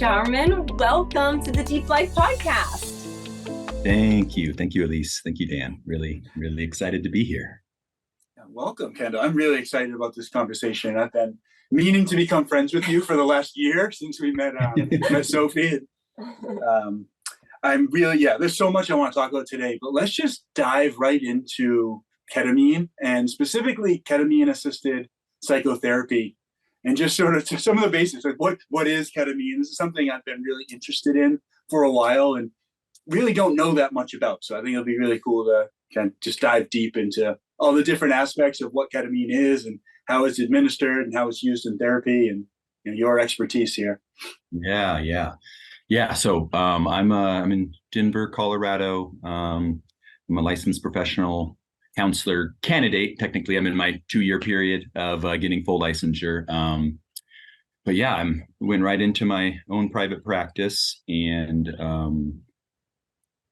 Schauermann. Welcome to the Deep Life Podcast. Thank you. Thank you, Elise. Thank you, Dan. Really excited to be here. Welcome, Kendall. I'm really excited about this conversation. I've been meaning to become friends with you for the last year since we met Sophie. I'm really, there's so much I want to talk about today, but let's just dive right into ketamine and specifically ketamine assisted psychotherapy and just sort of to some of the basics, like what is ketamine? This is something I've been really interested in for a while and really don't know that much about. So I think it'll be really cool to kind of just dive deep into all the different aspects of what ketamine is and how it's administered and how it's used in therapy and your expertise here. Yeah. So I'm in Denver, Colorado. I'm a licensed professional counselor candidate. Technically, I'm in my 2-year period of getting full licensure. But yeah, I went right into my own private practice, and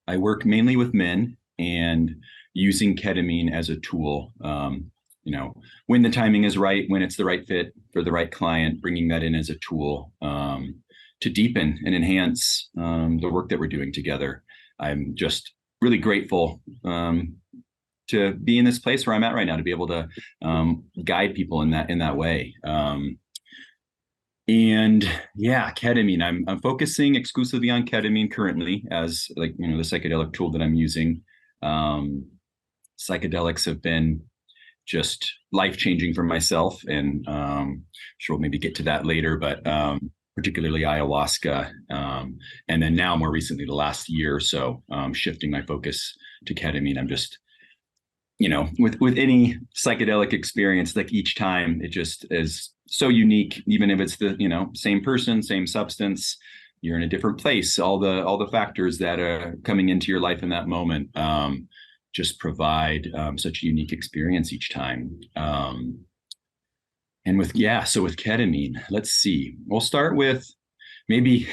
I work mainly with men and using ketamine as a tool. When the timing is right, when it's the right fit for the right client, bringing that in as a tool to deepen and enhance the work that we're doing together. I'm just really grateful to be in this place where I'm at right now, to be able to guide people in that way. Ketamine. I'm focusing exclusively on ketamine currently as the psychedelic tool that I'm using. Psychedelics have been just life-changing for myself, and sure we'll maybe get to that later, but particularly ayahuasca, and then now more recently, the last year or so, shifting my focus to ketamine. I'm just, with any psychedelic experience, like each time it just is so unique, even if it's the, same person, same substance, you're in a different place. All the factors that are coming into your life in that moment just provide such a unique experience each time. With ketamine, let's see. We'll start with maybe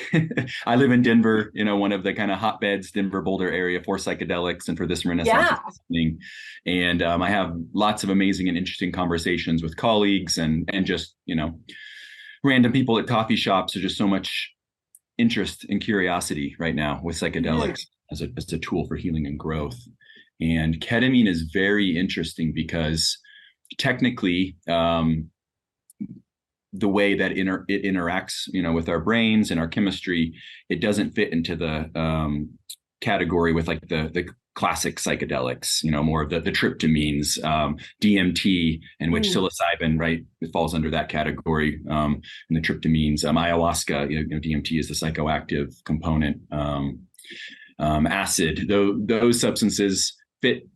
I live in Denver, one of the kind of hotbeds, Denver, Boulder area for psychedelics and for this Renaissance thing. And I have lots of amazing and interesting conversations with colleagues and just, random people at coffee shops. There's just so much interest and curiosity right now with psychedelics as a tool for healing and growth. And ketamine is very interesting because technically, the way that it interacts, with our brains and our chemistry, it doesn't fit into the category with like the classic psychedelics, more of the tryptamines, DMT, in which psilocybin, right, it falls under that category, and the tryptamines, ayahuasca, DMT is the psychoactive component, acid, those substances fit.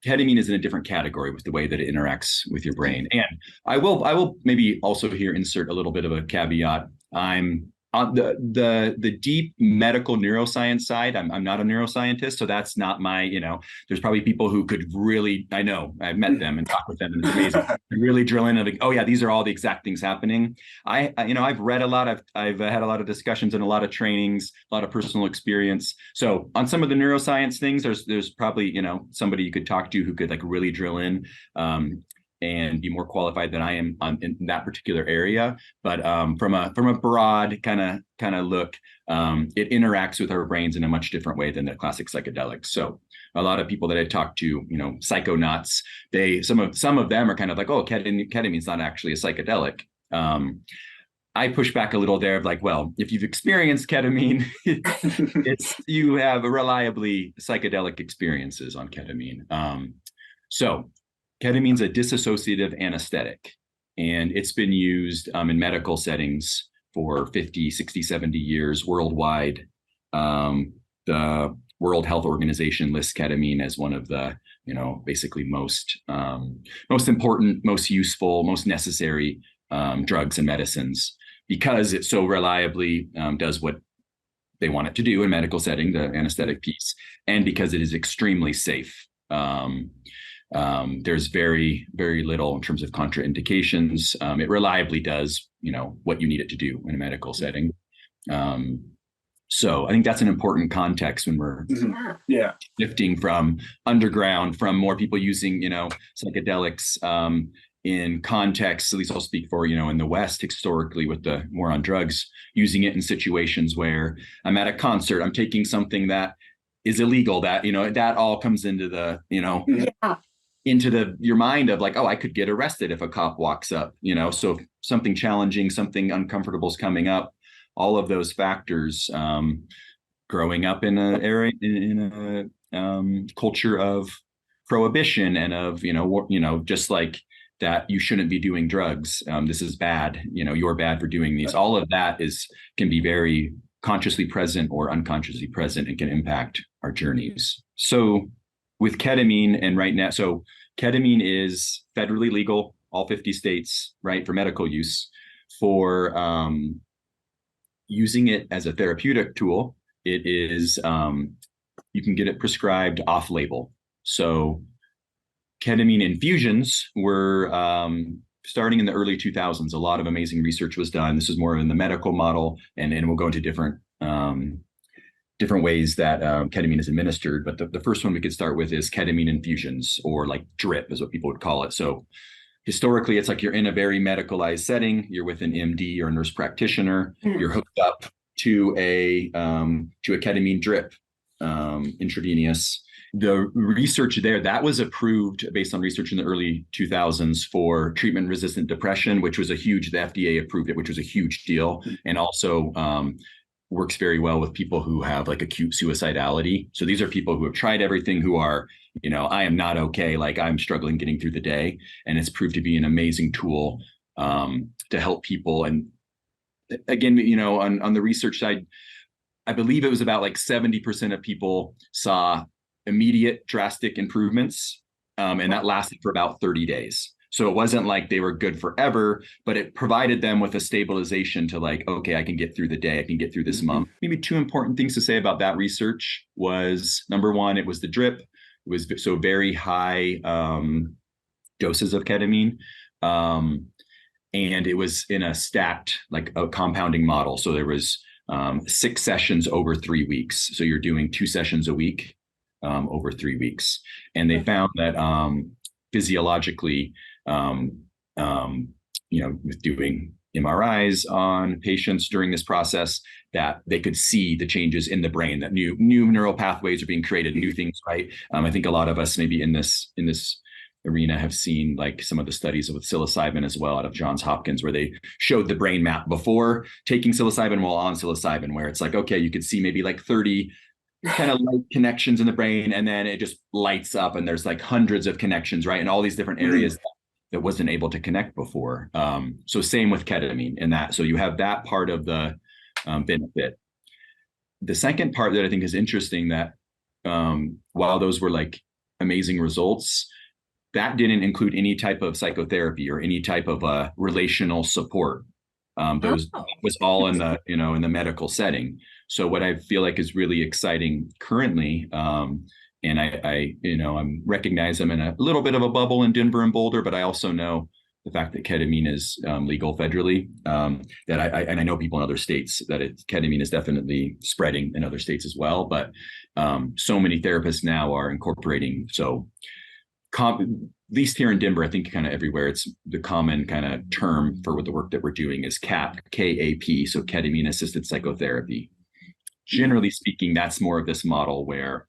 Ketamine is in a different category with the way that it interacts with your brain. And I will maybe also here insert a little bit of a caveat. I'm on the deep medical neuroscience side. I'm not a neuroscientist, so that's not my, there's probably people who could really, I know, I've met them and talked with them, and it's amazing. Really drill in and like, oh yeah, these are all the exact things happening. I've read a lot, I've had a lot of discussions and a lot of trainings, a lot of personal experience. So on some of the neuroscience things, there's probably, somebody you could talk to who could like really drill in and be more qualified than I am in that particular area. But from a broad kind of look, it interacts with our brains in a much different way than the classic psychedelics. So a lot of people that I talk to, psychonauts, some of them are kind of like, oh, ketamine's not actually a psychedelic. I push back a little there of like, well, if you've experienced ketamine, you have reliably psychedelic experiences on ketamine. So ketamine's a dissociative anesthetic, and it's been used in medical settings for 50, 60, 70 years worldwide. The World Health Organization lists ketamine as one of the, basically most important, most useful, most necessary drugs and medicines, because it so reliably does what they want it to do in medical setting, the anesthetic piece, and because it is extremely safe. There's very, very little in terms of contraindications. It reliably does, what you need it to do in a medical setting. So I think that's an important context when we're shifting from underground, from more people using, psychedelics in context, at least I'll speak for, in the West, historically with the war on drugs, using it in situations where I'm at a concert, I'm taking something that is illegal, that, that all comes into the, Yeah. into your mind of like, oh, I could get arrested if a cop walks up, so if something challenging, something uncomfortable is coming up, all of those factors, growing up in a area, in a culture of prohibition and of, just like that you shouldn't be doing drugs. This is bad. You're bad for doing these. All of that can be very consciously present or unconsciously present and can impact our journeys. So with ketamine, and right now, so ketamine is federally legal, all 50 states, right, for medical use. For using it as a therapeutic tool, it is, you can get it prescribed off-label. So ketamine infusions were starting in the early 2000s. A lot of amazing research was done. This is more in the medical model, and we'll go into different ways that ketamine is administered. But the first one we could start with is ketamine infusions, or like drip is what people would call it. So historically, it's like you're in a very medicalized setting. You're with an MD or a nurse practitioner. You're hooked up to a ketamine drip, intravenous. The research there, that was approved based on research in the early 2000s for treatment-resistant depression, which was the FDA approved it, which was a huge deal. And also works very well with people who have like acute suicidality. So these are people who have tried everything, who are, I am not okay, like I'm struggling getting through the day. And it's proved to be an amazing tool to help people. And again, on the research side, I believe it was about like 70% of people saw immediate drastic improvements. And that lasted for about 30 days. So it wasn't like they were good forever, but it provided them with a stabilization to like, okay, I can get through the day. I can get through this month. Maybe two important things to say about that research was, number one, it was the drip. It was so very high doses of ketamine. And it was in a stacked, like a compounding model. So there was 6 sessions over 3 weeks. So you're doing 2 sessions a week over 3 weeks. And they found that physiologically, with doing MRIs on patients during this process, that they could see the changes in the brain, that new neural pathways are being created, new things, right? I think a lot of us maybe in this arena have seen like some of the studies with psilocybin as well out of Johns Hopkins, where they showed the brain map before taking psilocybin while on psilocybin, where it's like, okay, you could see maybe like 30 kind of light connections in the brain, and then it just lights up and there's like hundreds of connections, right? In all these different areas that wasn't able to connect before. So same with ketamine in that. So you have that part of the benefit. The second part that I think is interesting, that while those were like amazing results, that didn't include any type of psychotherapy or any type of relational support. Those was all in the, in the medical setting. So what I feel like is really exciting currently, and I recognize I'm in a little bit of a bubble in Denver and Boulder, but I also know the fact that ketamine is legal federally, that I know people in other states that ketamine is definitely spreading in other states as well. But so many therapists now are incorporating. So at least here in Denver, I think kind of everywhere, it's the common kind of term for what the work that we're doing is CAP, K-A-P, so Ketamine Assisted Psychotherapy. Generally speaking, that's more of this model where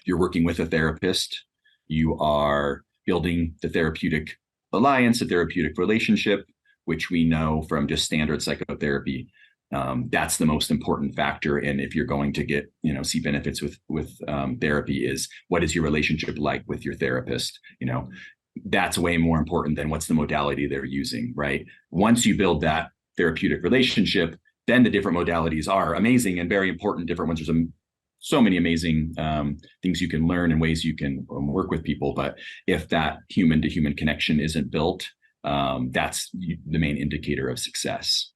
you're working with a therapist, you are building the therapeutic alliance, a therapeutic relationship, which we know from just standard psychotherapy. That's the most important factor. And if you're going to get, see benefits with therapy, is what is your relationship like with your therapist? That's way more important than what's the modality they're using, right? Once you build that therapeutic relationship, then the different modalities are amazing and very important, different ones. There's so many amazing things you can learn and ways you can work with people. But if that human to human connection isn't built, that's the main indicator of success.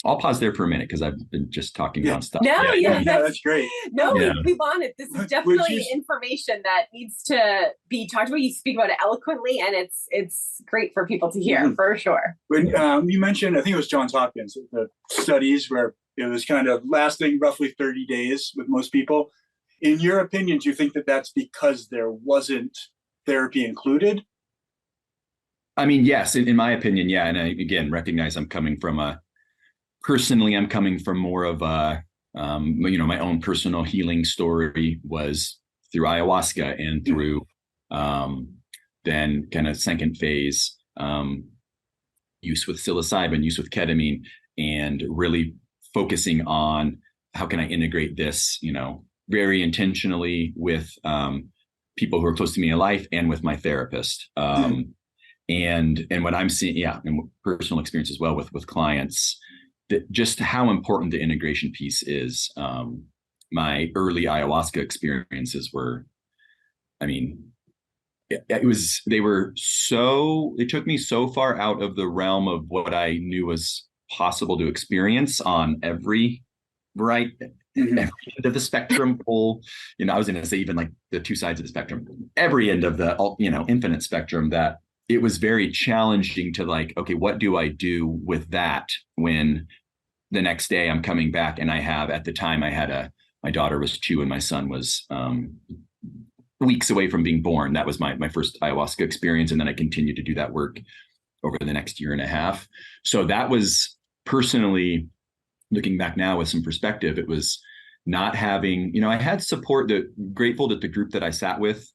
I'll pause there for a minute because I've been just talking about stuff. No, that's great. No, we want it. This is definitely information that needs to be talked about. You speak about it eloquently, and it's great for people to hear, for sure. When you mentioned, I think it was Johns Hopkins, the studies where it was kind of lasting roughly 30 days with most people. In your opinion, do you think that that's because there wasn't therapy included? I mean, yes, in my opinion, yeah. And I, again, recognize I'm coming from more of a, my own personal healing story was through ayahuasca and through then kind of second phase use with psilocybin, use with ketamine, and really focusing on how can I integrate this, very intentionally with people who are close to me in life and with my therapist. And what I'm seeing, and personal experience as well with clients, that just how important the integration piece is. My early ayahuasca experiences were, it took me so far out of the realm of what I knew was possible to experience on every end of the spectrum. I was going to say even like the two sides of the spectrum, every end of the, infinite spectrum, that it was very challenging to like, okay, what do I do with that when the next day I'm coming back and at the time my daughter was 2 and my son was weeks away from being born. That was my first ayahuasca experience. And then I continued to do that work over the next year and a half. So that was personally, looking back now with some perspective, it was not having, I had support, grateful that the group that I sat with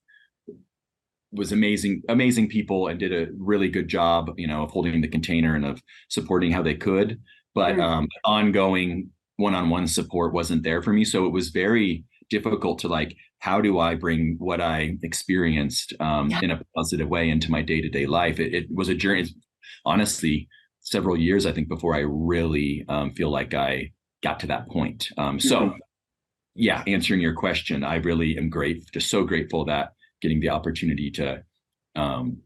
was amazing people and did a really good job, of holding the container and of supporting how they could. But ongoing one-on-one support wasn't there for me. So it was very difficult to like, how do I bring what I experienced in a positive way into my day-to-day life? It was a journey, honestly, several years, I think, before I really feel like I got to that point. So yeah, answering your question, I really am just so grateful that getting the opportunity to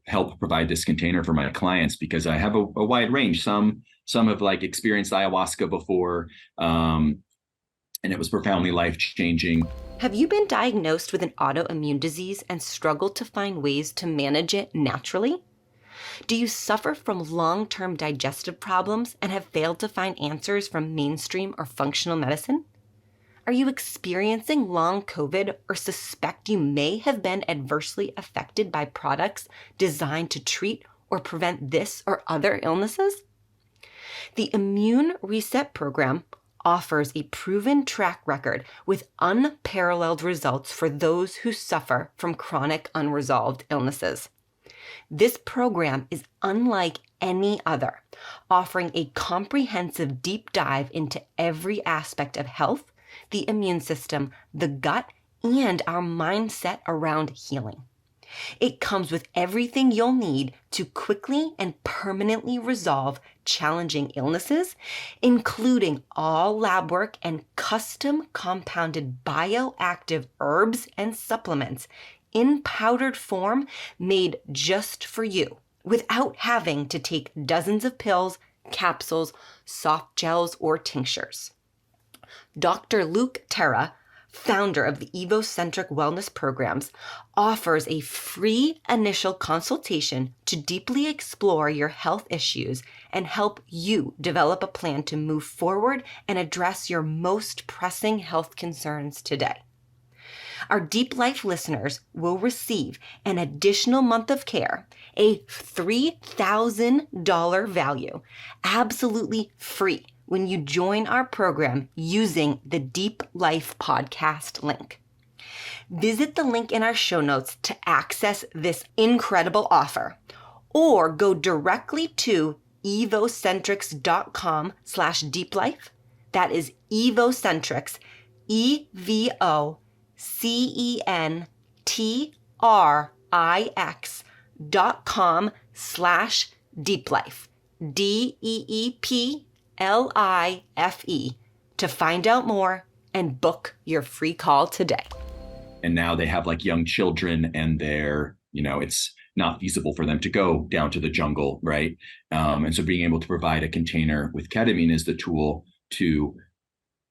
help provide this container for my clients, because I have a wide range. Some have like experienced ayahuasca before, and it was profoundly life-changing. Have you been diagnosed with an autoimmune disease and struggled to find ways to manage it naturally? Do you suffer from long-term digestive problems and have failed to find answers from mainstream or functional medicine? Are you experiencing long COVID or suspect you may have been adversely affected by products designed to treat or prevent this or other illnesses? The Immune Reset Program offers a proven track record with unparalleled results for those who suffer from chronic unresolved illnesses. This program is unlike any other, offering a comprehensive deep dive into every aspect of health, the immune system, the gut, and our mindset around healing. It comes with everything you'll need to quickly and permanently resolve challenging illnesses, including all lab work and custom compounded bioactive herbs and supplements in powdered form made just for you, without having to take dozens of pills, capsules, soft gels, or tinctures. Dr. Luke Terra, founder of the Evocentric Wellness Programs, offers a free initial consultation to deeply explore your health issues and help you develop a plan to move forward and address your most pressing health concerns today. Our Deep Life listeners will receive an additional month of care, a $3,000 value, absolutely free, when you join our program using the Deep Life podcast link. Visit the link in our show notes to access this incredible offer, or go directly to evocentrics.com/deeplife. That is Evocentrics, EVOCentrix.com/deeplife, DEEPLIFE, to find out more and book your free call today. And now they have like young children and they're, it's not feasible for them to go down to the jungle, right? And so being able to provide a container with ketamine is the tool to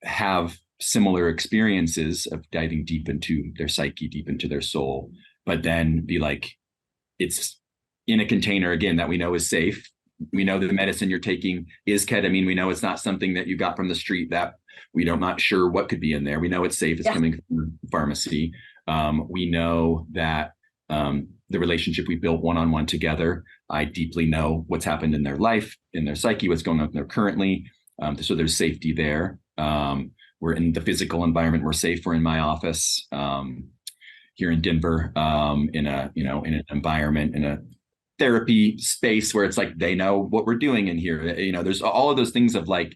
have similar experiences of diving deep into their psyche, deep into their soul, but then be like, it's in a container, again, that we know is safe. We know the medicine you're taking is ketamine. We know it's not something that you got from the street that not sure what could be in there. We know it's safe. It's coming from the pharmacy. We know that the relationship we built one-on-one together. I deeply know what's happened in their life, in their psyche, what's going on there currently. So there's safety there. We're in the physical environment. We're safe. We're in my office here in Denver, in an environment, in a therapy space where it's like they know what we're doing in here. There's all of those things of like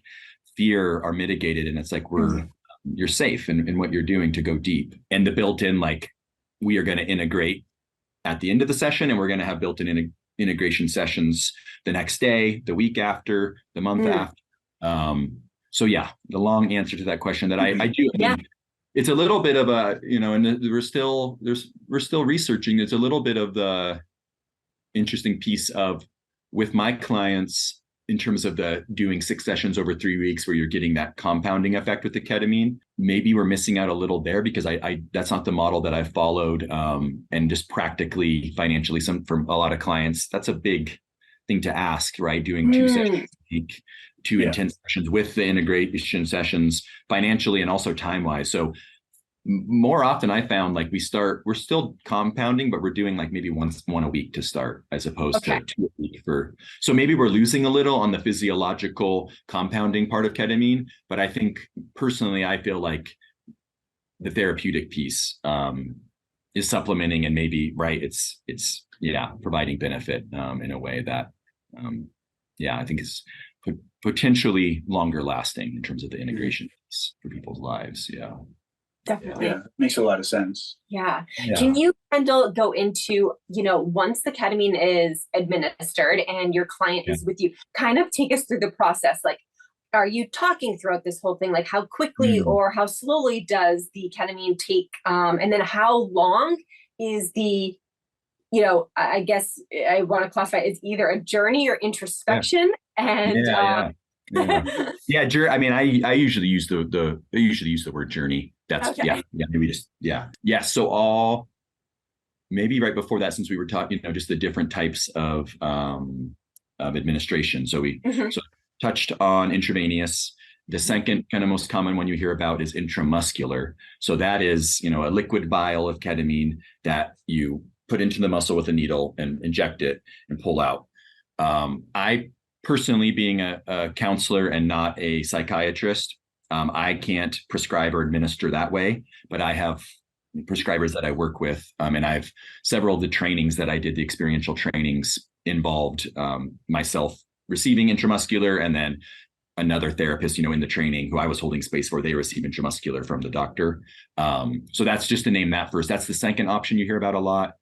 fear are mitigated, and it's like you're safe in what you're doing to go deep. And the built-in, like, we are going to integrate at the end of the session, and we're going to have built-in integration sessions the next day, the week after, the month after. So yeah, the long answer to that question that I do. It's a little bit of a, and we're still researching. It's a little bit of the interesting piece of, with my clients, in terms of the doing 6 sessions over 3 weeks where you're getting that compounding effect with the ketamine, maybe we're missing out a little there, because I that's not the model that I've followed. And just practically, financially, for a lot of clients, that's a big thing to ask, right? Doing 2 sessions a week, 2 intense sessions with the integration sessions, financially and also time-wise. So more often I found, like, we're still compounding, but we're doing like maybe one a week to start, as opposed to 2 a week so maybe we're losing a little on the physiological compounding part of ketamine. But I think personally, I feel like the therapeutic piece is supplementing, and maybe, right, it's providing benefit in a way that I think is potentially longer lasting in terms of the integration piece for people's lives. Definitely. Yeah, makes a lot of sense. Yeah. Can you, Kendall, go into, once the ketamine is administered and your client is with you, kind of take us through the process? Like, are you talking throughout this whole thing? Like, how quickly or how slowly does the ketamine take? And then how long is the, I guess I want to classify it as either a journey or introspection. And I mean, I usually use the word journey. That's maybe just so maybe right before that, since we were talking, just the different types of administration. So we touched on intravenous. The second kind of most common one you hear about is intramuscular. So that is, a liquid vial of ketamine that you put into the muscle with a needle and inject it and pull out. I personally, being a counselor and not a psychiatrist, I can't prescribe or administer that way, but I have prescribers that I work with. And I've several of the trainings that I did, the experiential trainings, involved myself receiving intramuscular, and then another therapist, in the training, who I was holding space for, they receive intramuscular from the doctor. So that's just to name that first. That's the second option you hear about a lot.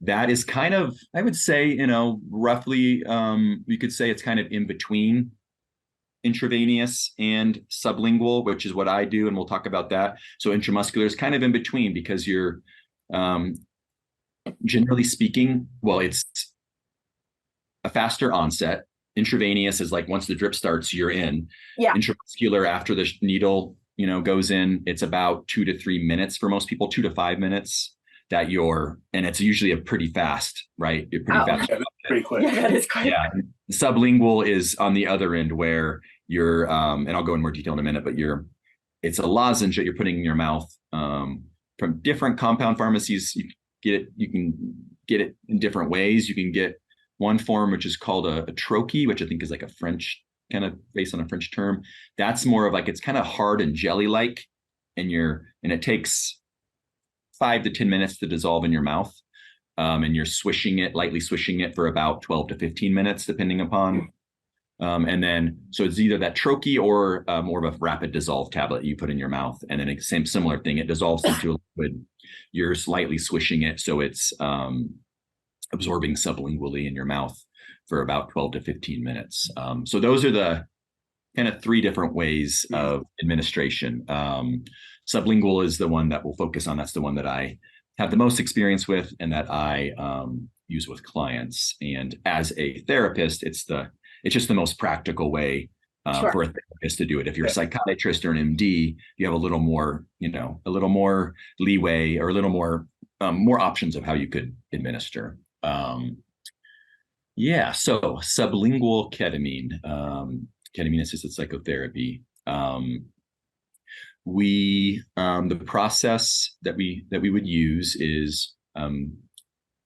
That is kind of, I would say, roughly, you could say it's kind of in between intravenous and sublingual, which is what I do, and we'll talk about that. So intramuscular is kind of in between, because you're, generally speaking, it's a faster onset. Intravenous is like, once the drip starts, you're in. Intramuscular, after the needle, goes in, it's about 2 to 3 minutes for most people, 2 to 5 minutes that and it's usually a pretty fast, right? You're pretty fast. Yeah, that's pretty quick. Yeah, that is quick. Yeah. Sublingual is on the other end, where you're, and I'll go in more detail in a minute, but it's a lozenge that you're putting in your mouth, from different compound pharmacies. You can get it in different ways. You can get one form, which is called a troche, which I think is like a French, kind of based on a French term. That's more of like, it's kind of hard and jelly-like, and it takes 5 to 10 minutes to dissolve in your mouth. And you're lightly swishing it for about 12 to 15 minutes, depending upon. And then, so it's either that troche or more of a rapid dissolve tablet you put in your mouth. And then similar thing, it dissolves into a liquid. You're slightly swishing it, so it's absorbing sublingually in your mouth for about 12 to 15 minutes. So those are the kind of 3 different ways of administration. Sublingual is the one that we'll focus on. That's the one that I have the most experience with, and that I use with clients. And as a therapist, it's just the most practical way for a therapist to do it. If you're a psychiatrist or an MD, you have a little more, a little more leeway, or a little more options of how you could administer. So sublingual ketamine, ketamine assisted psychotherapy. The process that we would use is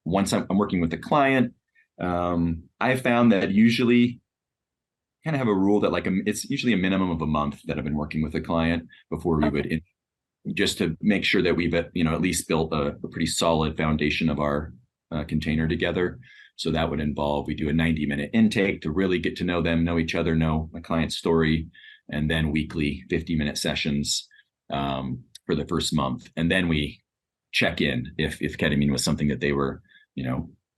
once I'm working with the client, I found that usually kind of have a rule that like it's usually a minimum of a month that I've been working with a client before we would, just to make sure that we've, at least built a pretty solid foundation of our container together. So that would involve, we do a 90-minute intake to really get to know them, know each other, know my client's story, and then weekly 50-minute sessions for the first month. And then we check in if ketamine was something that they were,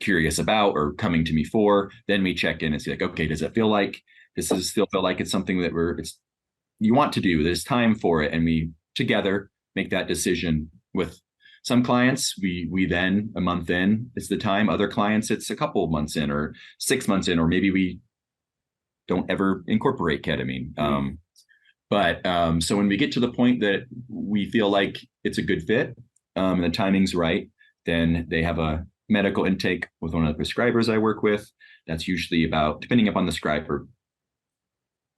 curious about or coming to me for. Then we check in and see like, okay, does it feel like still feel like it's something that you want to do? There's time for it, and we together make that decision. With some clients, we then a month in is the time. Other clients, it's a couple of months in or 6 months in, or maybe we don't ever incorporate ketamine. So when we get to the point that we feel like it's a good fit and the timing's right, then they have a medical intake with one of the prescribers I work with. That's usually about, depending upon the prescriber,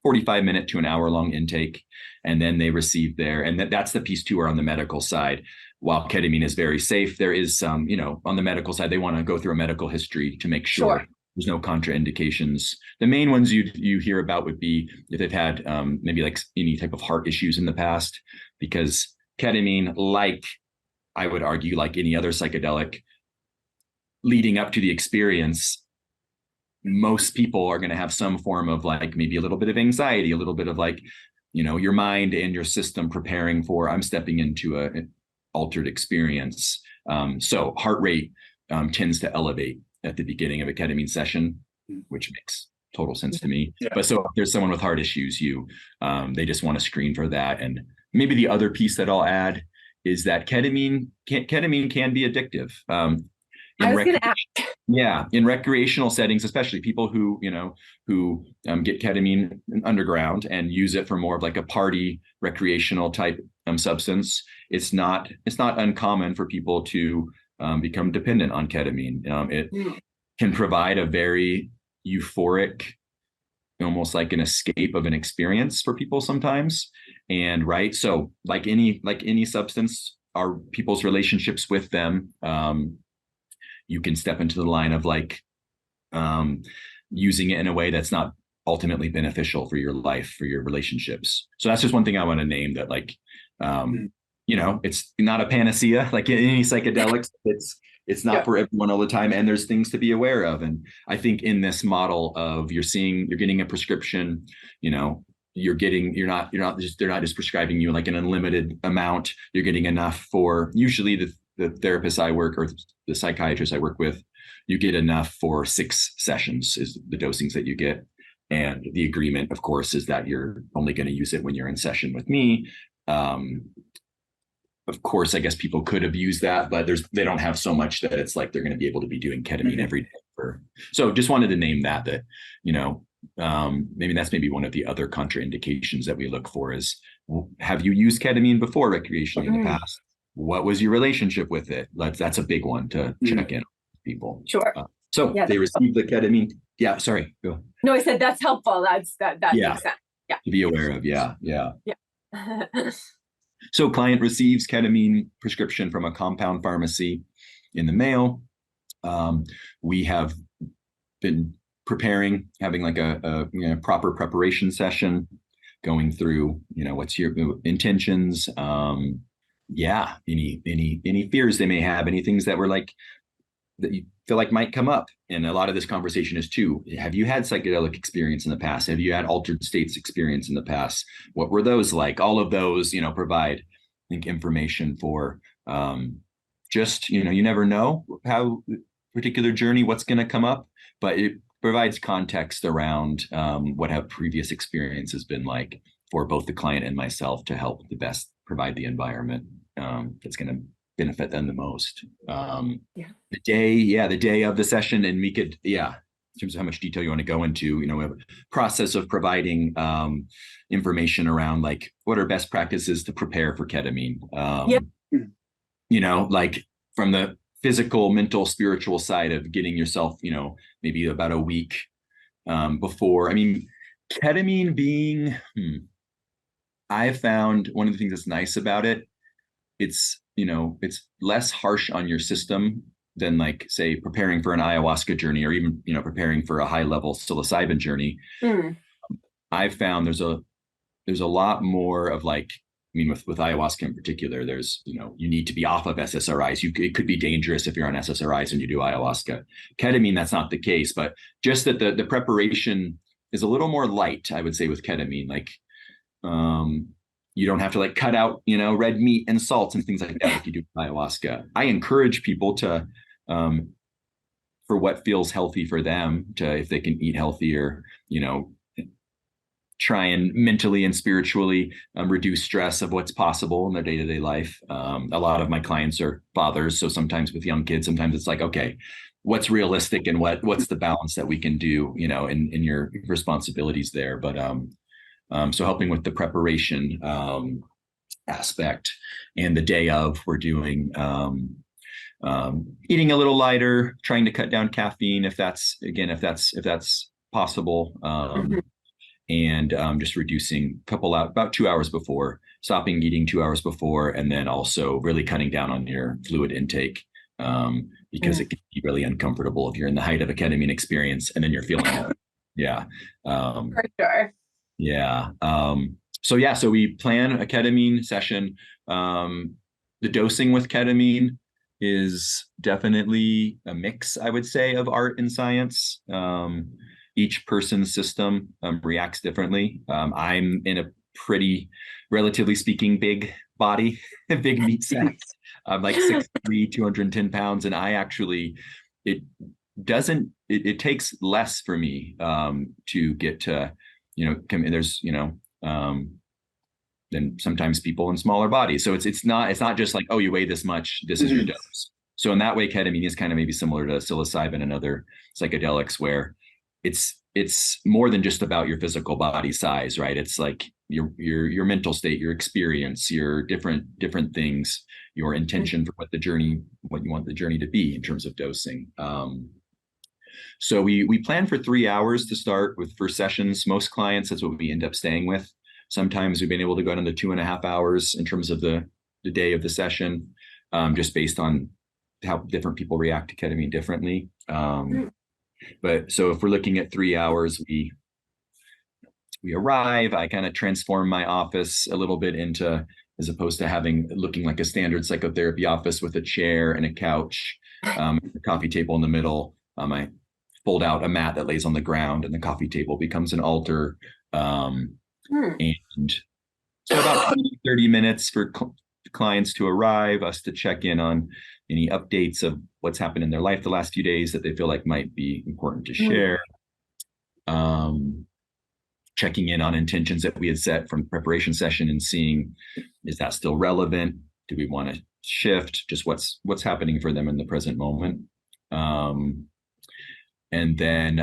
45-minute to an hour-long intake, and then they receive and that's the piece too, or on the medical side. While ketamine is very safe, there is some, on the medical side, they want to go through a medical history to make sure there's no contraindications. The main ones you hear about would be if they've had maybe like any type of heart issues in the past, because ketamine, like I would argue, like any other psychedelic, leading up to the experience, most people are going to have some form of like maybe a little bit of anxiety, a little bit of like, your mind and your system preparing for, I'm stepping into an altered experience. So heart rate tends to elevate at the beginning of a ketamine session, which makes total sense to me. Yeah. But so if there's someone with heart issues, they just want to screen for that. And maybe the other piece that I'll add is that ketamine can be addictive. In recreational settings, especially people who get ketamine underground and use it for more of like a party recreational type substance. It's not uncommon for people to become dependent on ketamine. It can provide a very euphoric, almost like an escape of an experience for people sometimes. And so like any substance, our people's relationships with them, you can step into the line of like using it in a way that's not ultimately beneficial for your life, for your relationships. So that's just one thing I want to name, that like, it's not a panacea, like any psychedelics. It's not for everyone all the time. And there's things to be aware of. And I think in this model of you're getting a prescription, they're not just prescribing you like an unlimited amount. You're getting enough for usually the therapist I work, or the psychiatrist I work with, you get enough for 6 sessions is the dosings that you get. And the agreement, of course, is that you're only going to use it when you're in session with me. Of course, I guess people could abuse that, but they don't have so much that it's like they're going to be able to be doing ketamine every day. So just wanted to name that maybe that's one of the other contraindications that we look for is, have you used ketamine before recreationally in the past? What was your relationship with it? That's a big one to check in with people. Sure. They receive the ketamine. Yeah, sorry. Go. No, I said that's helpful. That makes sense. Yeah. To be aware of. Yeah. So client receives ketamine prescription from a compound pharmacy in the mail. We have been having like a proper preparation session, going through, what's your intentions, any fears they may have, any things that were like that you feel like might come up. And a lot of this conversation is too, have you had psychedelic experience in the past? Have you had altered states experience in the past? What were those like? All of those, provide, I think, information for just, you never know how particular journey, what's going to come up, but it provides context around what have previous experience has been like for both the client and myself to help the best provide the environment that's going to benefit them the most. The day of the session, and we could, in terms of how much detail you want to go into, we have a process of providing information around like what are best practices to prepare for ketamine. Like from the physical, mental, spiritual side of getting yourself, maybe about a week before. I mean, ketamine being, I found one of the things that's nice about it, it's less harsh on your system than like, say, preparing for an ayahuasca journey, or even, preparing for a high level psilocybin journey. I've found there's a lot more of like, with ayahuasca in particular, there's, you need to be off of SSRIs. It could be dangerous if you're on SSRIs and you do ayahuasca. Ketamine, that's not the case, but just that the preparation is a little more light, I would say, with ketamine. Like, you don't have to like cut out, red meat and salt and things like that if you do ayahuasca. I encourage people to, for what feels healthy for them, to, if they can eat healthier, try and mentally and spiritually reduce stress of what's possible in their day-to-day life. A lot of my clients are fathers, so sometimes with young kids, sometimes it's like, okay, what's realistic and what's the balance that we can do, in your responsibilities there. But so helping with the preparation aspect, and the day of, we're doing eating a little lighter, trying to cut down caffeine if that's possible. And just reducing about 2 hours before, stopping eating 2 hours before, and then also really cutting down on your fluid intake, because it can be really uncomfortable if you're in the height of a ketamine experience and then you're feeling it. Yeah. For sure. Yeah. So we plan a ketamine session. The dosing with ketamine is definitely a mix, I would say, of art and science. Each person's system reacts differently. I'm in a pretty, relatively speaking, big body, big meat sack. I'm like 6'3", 210 pounds. And I actually, it takes less for me to get to, there's, than sometimes people in smaller bodies. So it's not just like, oh, you weigh this much, this is your dose. So in that way, ketamine is kind of maybe similar to psilocybin and other psychedelics, where it's more than just about your physical body size, right? It's like your mental state, your experience, your different things, your intention for what you want the journey to be in terms of dosing. So we plan for 3 hours to start with first sessions. Most clients, that's what we end up staying with. Sometimes we've been able to go down to 2.5 hours in terms of the day of the session, just based on how different people react to ketamine differently. But so if we're looking at 3 hours, we arrive, I kind of transform my office a little bit into, as opposed to looking like a standard psychotherapy office with a chair and a couch, a coffee table in the middle. I fold out a mat that lays on the ground, and the coffee table becomes an altar. And so about 30 minutes for clients to arrive, us to check in on any updates of what's happened in their life the last few days that they feel like might be important to share. Checking in on intentions that we had set from the preparation session and seeing, is that still relevant? Do we want to shift? Just what's happening for them in the present moment? And then,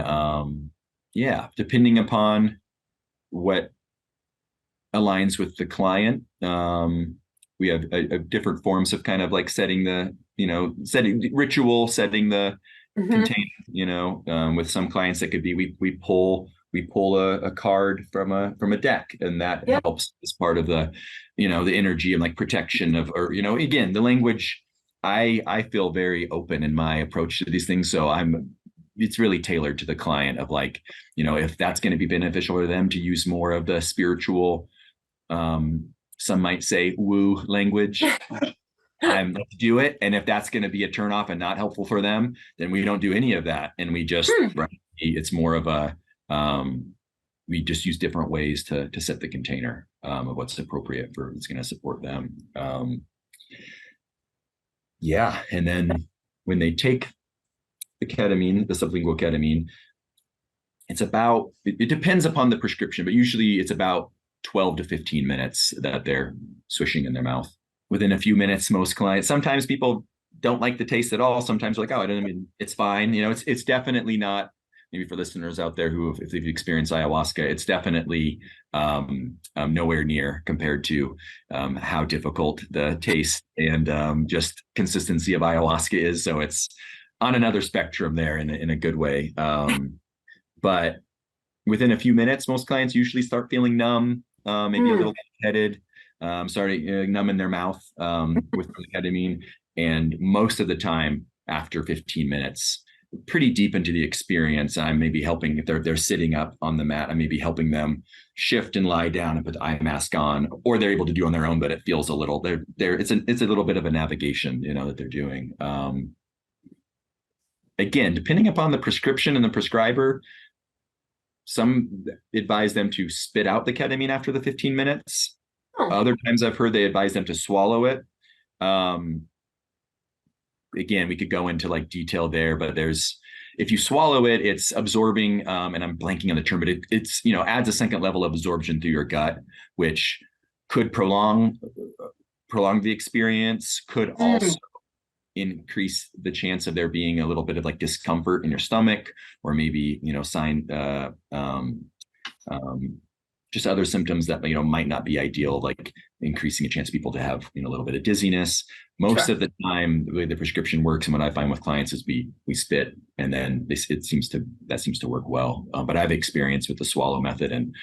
depending upon what aligns with the client, we have different forms of kind of like setting the container, with some clients that could be, we pull a card from a deck, and that helps as part of the, the energy and like protection of, or, again, the language. I feel very open in my approach to these things. So it's really tailored to the client of like, if that's going to be beneficial for them to use more of the spiritual, some might say woo language, let's do it. And if that's going to be a turnoff and not helpful for them, then we don't do any of that. And we just, it's more of a, we just use different ways to set the container of what's appropriate for what's going to support them. And then when they take the ketamine, the sublingual ketamine, it depends upon the prescription, but usually it's about 12 to 15 minutes that they're swishing in their mouth. Within a few minutes, most clients, sometimes people don't like the taste at all. Sometimes like, it's fine. It's definitely not, maybe for listeners out there if they've experienced ayahuasca, it's definitely nowhere near compared to how difficult the taste and just consistency of ayahuasca is. So it's on another spectrum there in a good way. But within a few minutes, most clients usually start feeling numb, maybe a little headed, starting numb in their mouth with ketamine. And most of the time, after 15 minutes, pretty deep into the experience. I'm maybe helping, if they're sitting up on the mat, I may be helping them shift and lie down and put the eye mask on, or they're able to do on their own, but it feels a little, it's a little bit of a navigation, that they're doing. Again, depending upon the prescription and the prescriber, some advise them to spit out the ketamine after the 15 minutes. Oh. Other times I've heard they advise them to swallow it. Again, we could go into like detail there, but if you swallow it, it's absorbing, and I'm blanking on the term, but it's adds a second level of absorption through your gut, which could prolong the experience, could also increase the chance of there being a little bit of like discomfort in your stomach, or maybe just other symptoms that might not be ideal, like increasing a chance of people to have a little bit of dizziness. Most of the time, the way the prescription works, and what I find with clients, is we spit, and then that seems to work well. But I've experienced with the swallow method and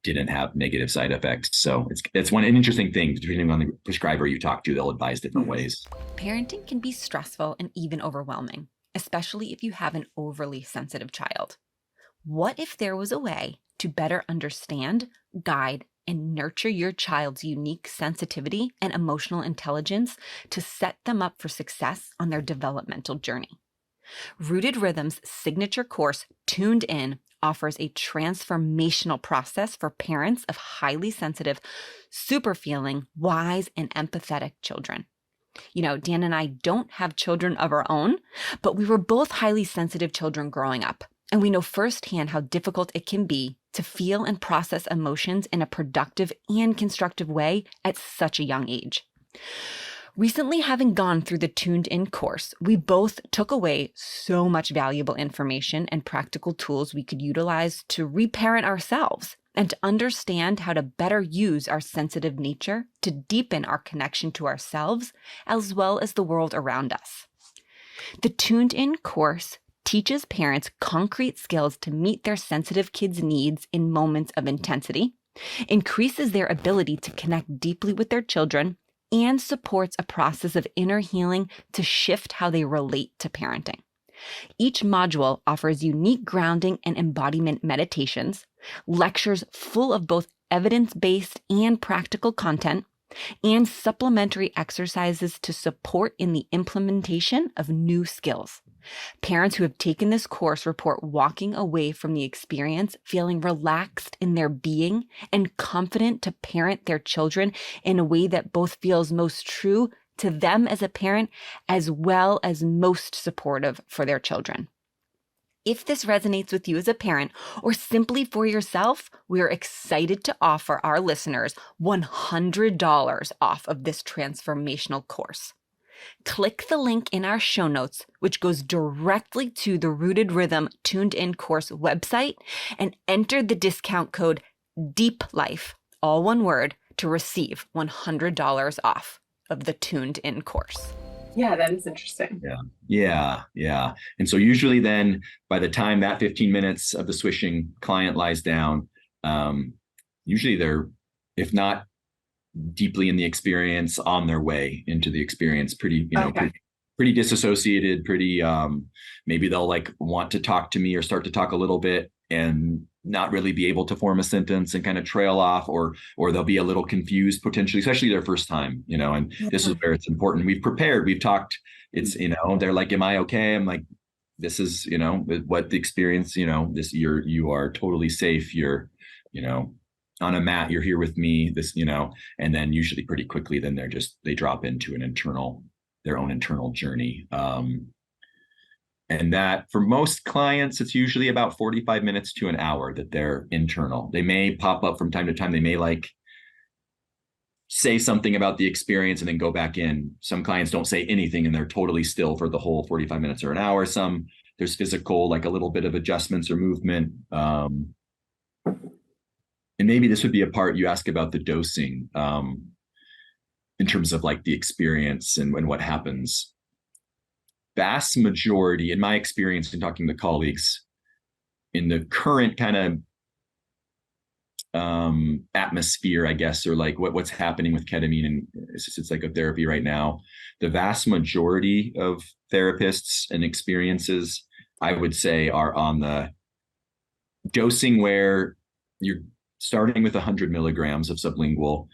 didn't have negative side effects. So it's an interesting thing. Depending on the prescriber you talk to, they'll advise different ways. Parenting can be stressful and even overwhelming, especially if you have an overly sensitive child. What if there was a way to better understand, guide, and nurture your child's unique sensitivity and emotional intelligence to set them up for success on their developmental journey? Rooted Rhythm's signature course, Tuned In, offers a transformational process for parents of highly sensitive, super feeling, wise, and empathetic children. Dan and I don't have children of our own, but we were both highly sensitive children growing up. And we know firsthand how difficult it can be to feel and process emotions in a productive and constructive way at such a young age. Recently, having gone through the Tuned In course, we both took away so much valuable information and practical tools we could utilize to reparent ourselves and to understand how to better use our sensitive nature to deepen our connection to ourselves as well as the world around us. The Tuned In course teaches parents concrete skills to meet their sensitive kids' needs in moments of intensity, increases their ability to connect deeply with their children, and supports a process of inner healing to shift how they relate to parenting. Each module offers unique grounding and embodiment meditations, lectures full of both evidence-based and practical content, and supplementary exercises to support in the implementation of new skills. Parents who have taken this course report walking away from the experience feeling relaxed in their being and confident to parent their children in a way that both feels most true to them as a parent, as well as most supportive for their children. If this resonates with you as a parent or simply for yourself, we are excited to offer our listeners $100 off of this transformational course. Click the link in our show notes, which goes directly to the Rooted Rhythm Tuned In course website, and enter the discount code DEEPLIFE, all one word, to receive $100 off of the Tuned In course. Yeah, that is interesting. Yeah. And so usually then by the time that 15 minutes of the swishing client lies down, usually they're, if not deeply in the experience, on their way into the experience, pretty disassociated, pretty, maybe they'll like want to talk to me or start to talk a little bit and not really be able to form a sentence and kind of trail off, or they'll be a little confused potentially, especially their first time, and this is where it's important. We've prepared, we've talked, it's, they're like, am I okay? I'm like, this is, what the experience, this, you are totally safe. You're, on a mat, you're here with me, this, and then usually pretty quickly, then they drop into their own internal journey. And that for most clients, it's usually about 45 minutes to an hour that they're internal. They may pop up from time to time. They may like say something about the experience and then go back in. Some clients don't say anything and they're totally still for the whole 45 minutes or an hour. Some, there's physical, like a little bit of adjustments or movement. And maybe this would be a part you ask about the dosing in terms of like the experience and what happens. Vast majority, in my experience in talking to colleagues, in the current kind of atmosphere, I guess, or like what's happening with ketamine and assisted psychotherapy right now, the vast majority of therapists and experiences, I would say, are on the dosing where you're starting with 100 milligrams of sublingual,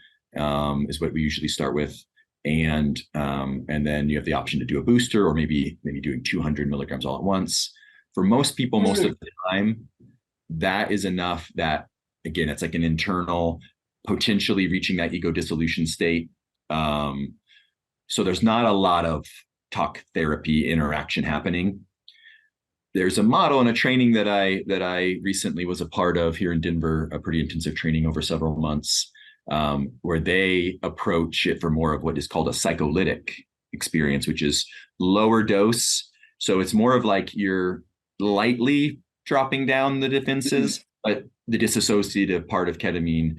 is what we usually start with. And then you have the option to do a booster, or maybe doing 200 milligrams all at once. For most people, most of the time, that is enough that, again, it's like an internal, potentially reaching that ego dissolution state. So there's not a lot of talk therapy interaction happening. There's a model and a training that I recently was a part of here in Denver, a pretty intensive training over several months, where they approach it for more of what is called a psycholytic experience, which is lower dose. So it's more of like you're lightly dropping down the defenses, but the dissociative part of ketamine,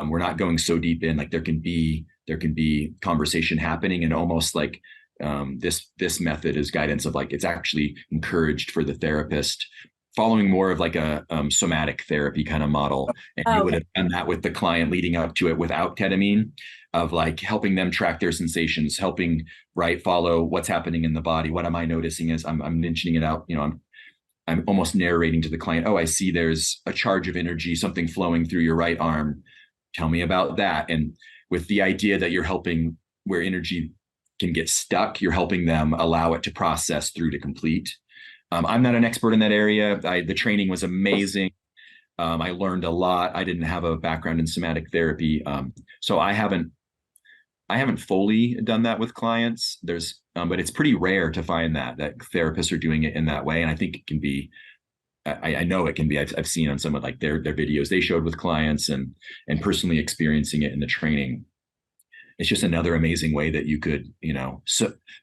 we're not going so deep in. Like there can be conversation happening, and almost like this method is guidance of like, it's actually encouraged for the therapist, following more of like a somatic therapy kind of model. And you would have done that with the client leading up to it without ketamine, of like helping them track their sensations, helping follow what's happening in the body. What am I noticing as I'm mentioning it out? I'm almost narrating to the client, oh, I see there's a charge of energy, something flowing through your right arm. Tell me about that. And with the idea that you're helping where energy can get stuck, you're helping them allow it to process through to complete. I'm not an expert in that area. The training was amazing. I learned a lot. I didn't have a background in somatic therapy. So I haven't fully done that with clients. But it's pretty rare to find that therapists are doing it in that way. And I think it can be, I know it can be, I've seen on some of like their videos they showed with clients and personally experiencing it in the training. It's just another amazing way that you could,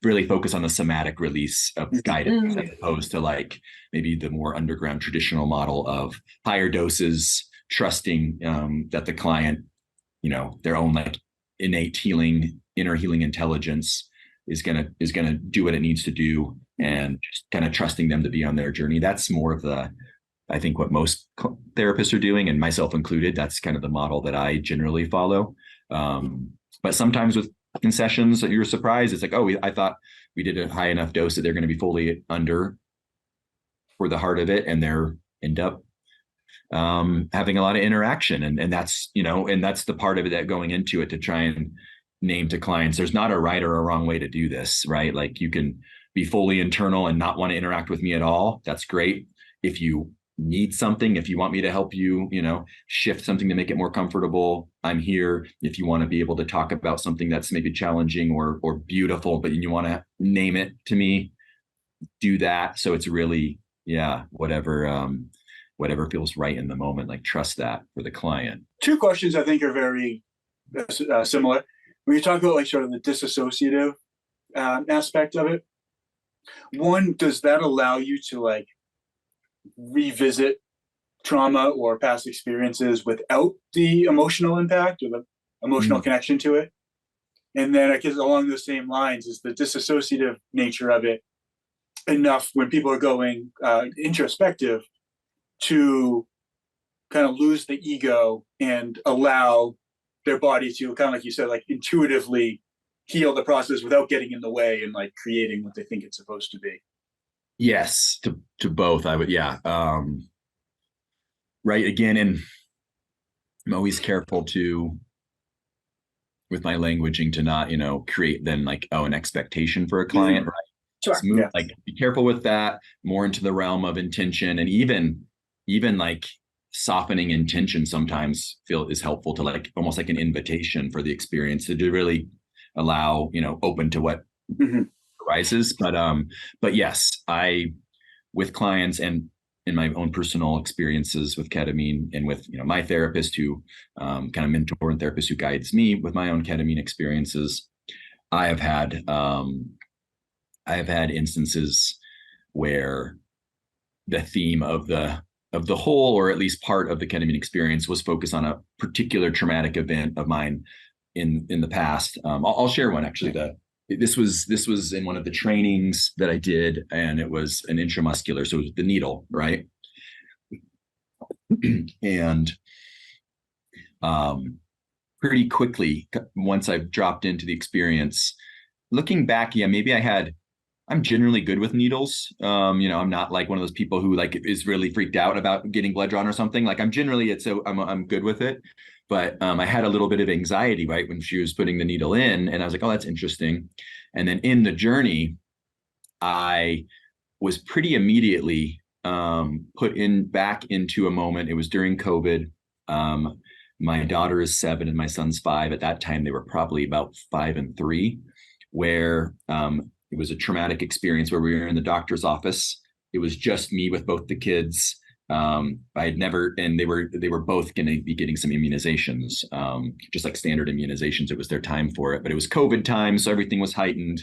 really focus on the somatic release of guidance, as opposed to like maybe the more underground traditional model of higher doses, trusting that the client, their own like innate healing, inner healing intelligence is gonna do what it needs to do, and just kind of trusting them to be on their journey. That's more of I think what most therapists are doing, and myself included. That's kind of the model that I generally follow. But sometimes with concessions, you're surprised. It's like, oh, I thought we did a high enough dose that they're going to be fully under for the heart of it, and they're end up having a lot of interaction. And that's, and that's the part of it that going into it, to try and name to clients, there's not a right or a wrong way to do this, right? Like you can be fully internal and not want to interact with me at all. That's great. If you need something, if you want me to help you, shift something to make it more comfortable, I'm here. If you want to be able to talk about something that's maybe challenging or beautiful, but you want to name it to me, do that. So it's really, whatever feels right in the moment, like trust that for the client. Two questions I think are very similar. When you talk about like sort of the disassociative aspect of it, one, does that allow you to like revisit trauma or past experiences without the emotional impact or the emotional connection to it? And then I guess along those same lines, is the disassociative nature of it enough when people are going introspective to kind of lose the ego and allow their body to kind of, like you said, like intuitively heal the process without getting in the way and like creating what they think it's supposed to be? Yes, to both. I would, right. Again, and I'm always careful with my languaging to not, create then like, an expectation for a client, right? Sure. Like be careful with that, more into the realm of intention, and even like softening intention sometimes is helpful, to like almost like an invitation for the experience to really allow, open to what arises. But yes, with clients and in my own personal experiences with ketamine, and with, my therapist who kind of mentor and therapist who guides me with my own ketamine experiences, I have had instances where the theme of the whole, or at least part of the ketamine experience, was focused on a particular traumatic event of mine in the past. I'll share one actually. This was in one of the trainings that I did, and it was an intramuscular, so it was the needle, right? And pretty quickly once I've dropped into the experience. Looking back, yeah, maybe I'm generally good with needles. I'm not like one of those people who like is really freaked out about getting blood drawn or something. Like I'm good with it. But I had a little bit of anxiety, right, when she was putting the needle in, and I was like, oh, that's interesting. And then in the journey, I was pretty immediately put back into a moment. It was during COVID. My daughter is 7 and my son's 5. At that time, they were probably about 5 and 3, where it was a traumatic experience where we were in the doctor's office. It was just me with both the kids. I had never, and they were both going to be getting some immunizations, just like standard immunizations. It was their time for it, but it was COVID time, so everything was heightened.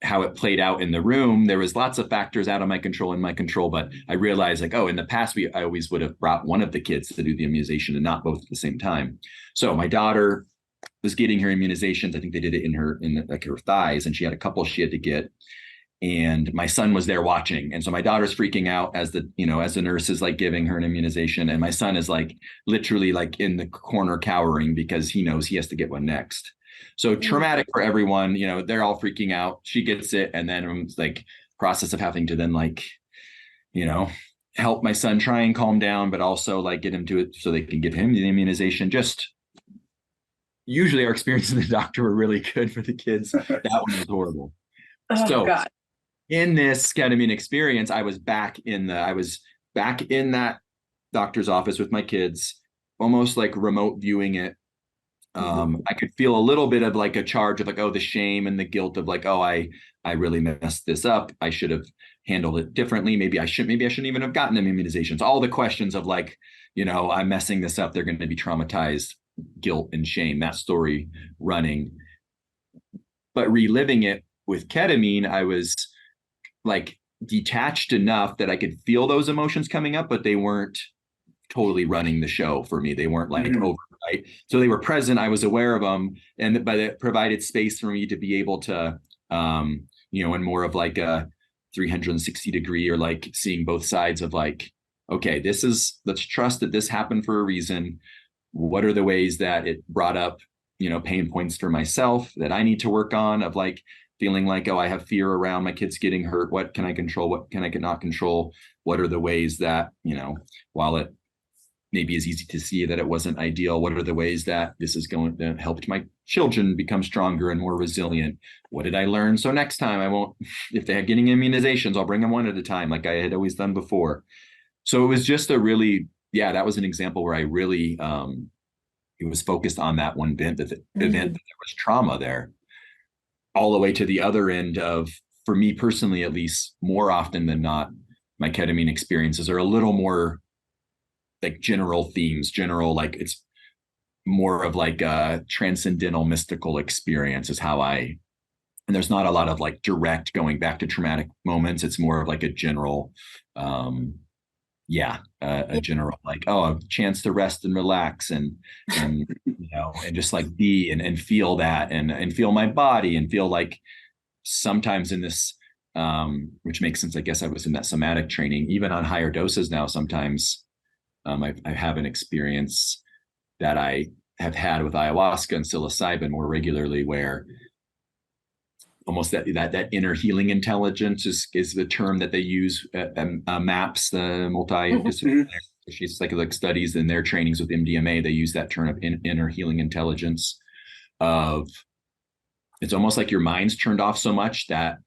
How it played out in the room, there was lots of factors out of my control and my control, but I realized like, oh, in the past, I always would have brought one of the kids to do the immunization and not both at the same time. So my daughter was getting her immunizations. I think they did it in her thighs, and she had a couple she had to get. And my son was there watching. And so my daughter's freaking out as the nurse is like giving her an immunization. And my son is like literally like in the corner cowering because he knows he has to get one next. So traumatic for everyone, they're all freaking out. She gets it. And then it's like process of having to then like, help my son try and calm down, but also like get him to it so they can give him the immunization. Just usually our experiences in the doctor were really good for the kids. That one was horrible. Oh, God. In this ketamine experience, I was back in that doctor's office with my kids, almost like remote viewing it. I could feel a little bit of like a charge of like, oh, the shame and the guilt of like, oh, I really messed this up. I should have handled it differently. Maybe I shouldn't even have gotten them immunizations. All the questions of like, I'm messing this up. They're going to be traumatized, guilt and shame, that story running. But reliving it with ketamine, I was like detached enough that I could feel those emotions coming up, but they weren't totally running the show for me. They weren't like over, right? So they were present. I was aware of them, but it provided space for me to be able to, in more of like a 360 degree or like seeing both sides of like, okay, let's trust that this happened for a reason. What are the ways that it brought up, pain points for myself that I need to work on, of like feeling like, oh, I have fear around my kids getting hurt. What can I control? What can I not control? What are the ways that, while it maybe is easy to see that it wasn't ideal, what are the ways that this is going to help my children become stronger and more resilient? What did I learn? So next time I won't, if they're getting immunizations, I'll bring them one at a time, like I had always done before. So it was just that was an example where I really, it was focused on that one event that there was trauma there, all the way to the other end of, for me personally, at least more often than not, my ketamine experiences are a little more like general themes, like it's more of like a transcendental mystical experience is how and there's not a lot of like direct going back to traumatic moments. It's more of like a general, a general like, oh, a chance to rest and relax and and just like be and feel that and feel my body and feel like sometimes in this, which makes sense. I guess I was in that somatic training, even on higher doses now, sometimes I have an experience that I have had with ayahuasca and psilocybin more regularly, where almost that inner healing intelligence is the term that they use, MAPS, the multidisciplinary psychedelic studies in their trainings with MDMA. They use that term of inner healing intelligence. It's almost like your mind's turned off so much that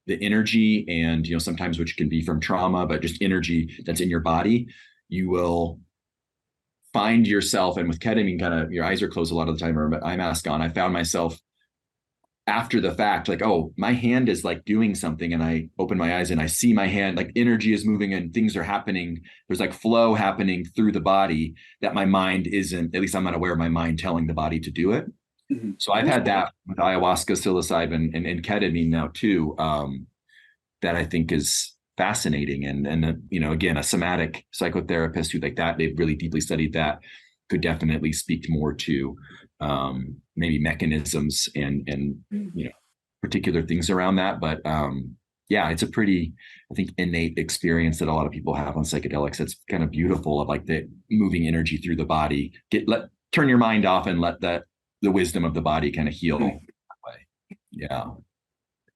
the energy and, sometimes which can be from trauma, but just energy that's in your body, you will find yourself. And with ketamine, kind of your eyes are closed a lot of the time, or eye mask on. I found myself after the fact, like, oh, my hand is like doing something, and I open my eyes and I see my hand, like energy is moving and things are happening. There's like flow happening through the body that my mind isn't, at least I'm not aware of my mind telling the body to do it. Mm-hmm. So I've had that with ayahuasca, psilocybin, and ketamine now too, that I think is fascinating. And again, a somatic psychotherapist who like that, they've really deeply studied that, could definitely speak more to maybe mechanisms and particular things around that. But yeah, it's a pretty, I think, innate experience that a lot of people have on psychedelics. It's kind of beautiful, of like the moving energy through the body. Turn your mind off and let the wisdom of the body kind of heal that way. Yeah.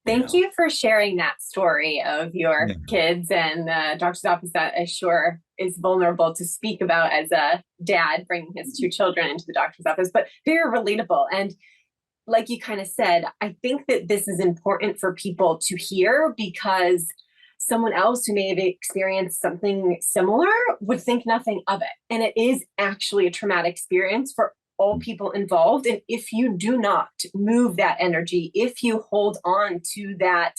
Thank you for sharing that story of your kids and doctor's office. That I'm sure is vulnerable to speak about as a dad bringing his two children into the doctor's office, but very relatable. And like you kind of said, I think that this is important for people to hear, because someone else who may have experienced something similar would think nothing of it. And it is actually a traumatic experience for all people involved. And if you do not move that energy, if you hold on to that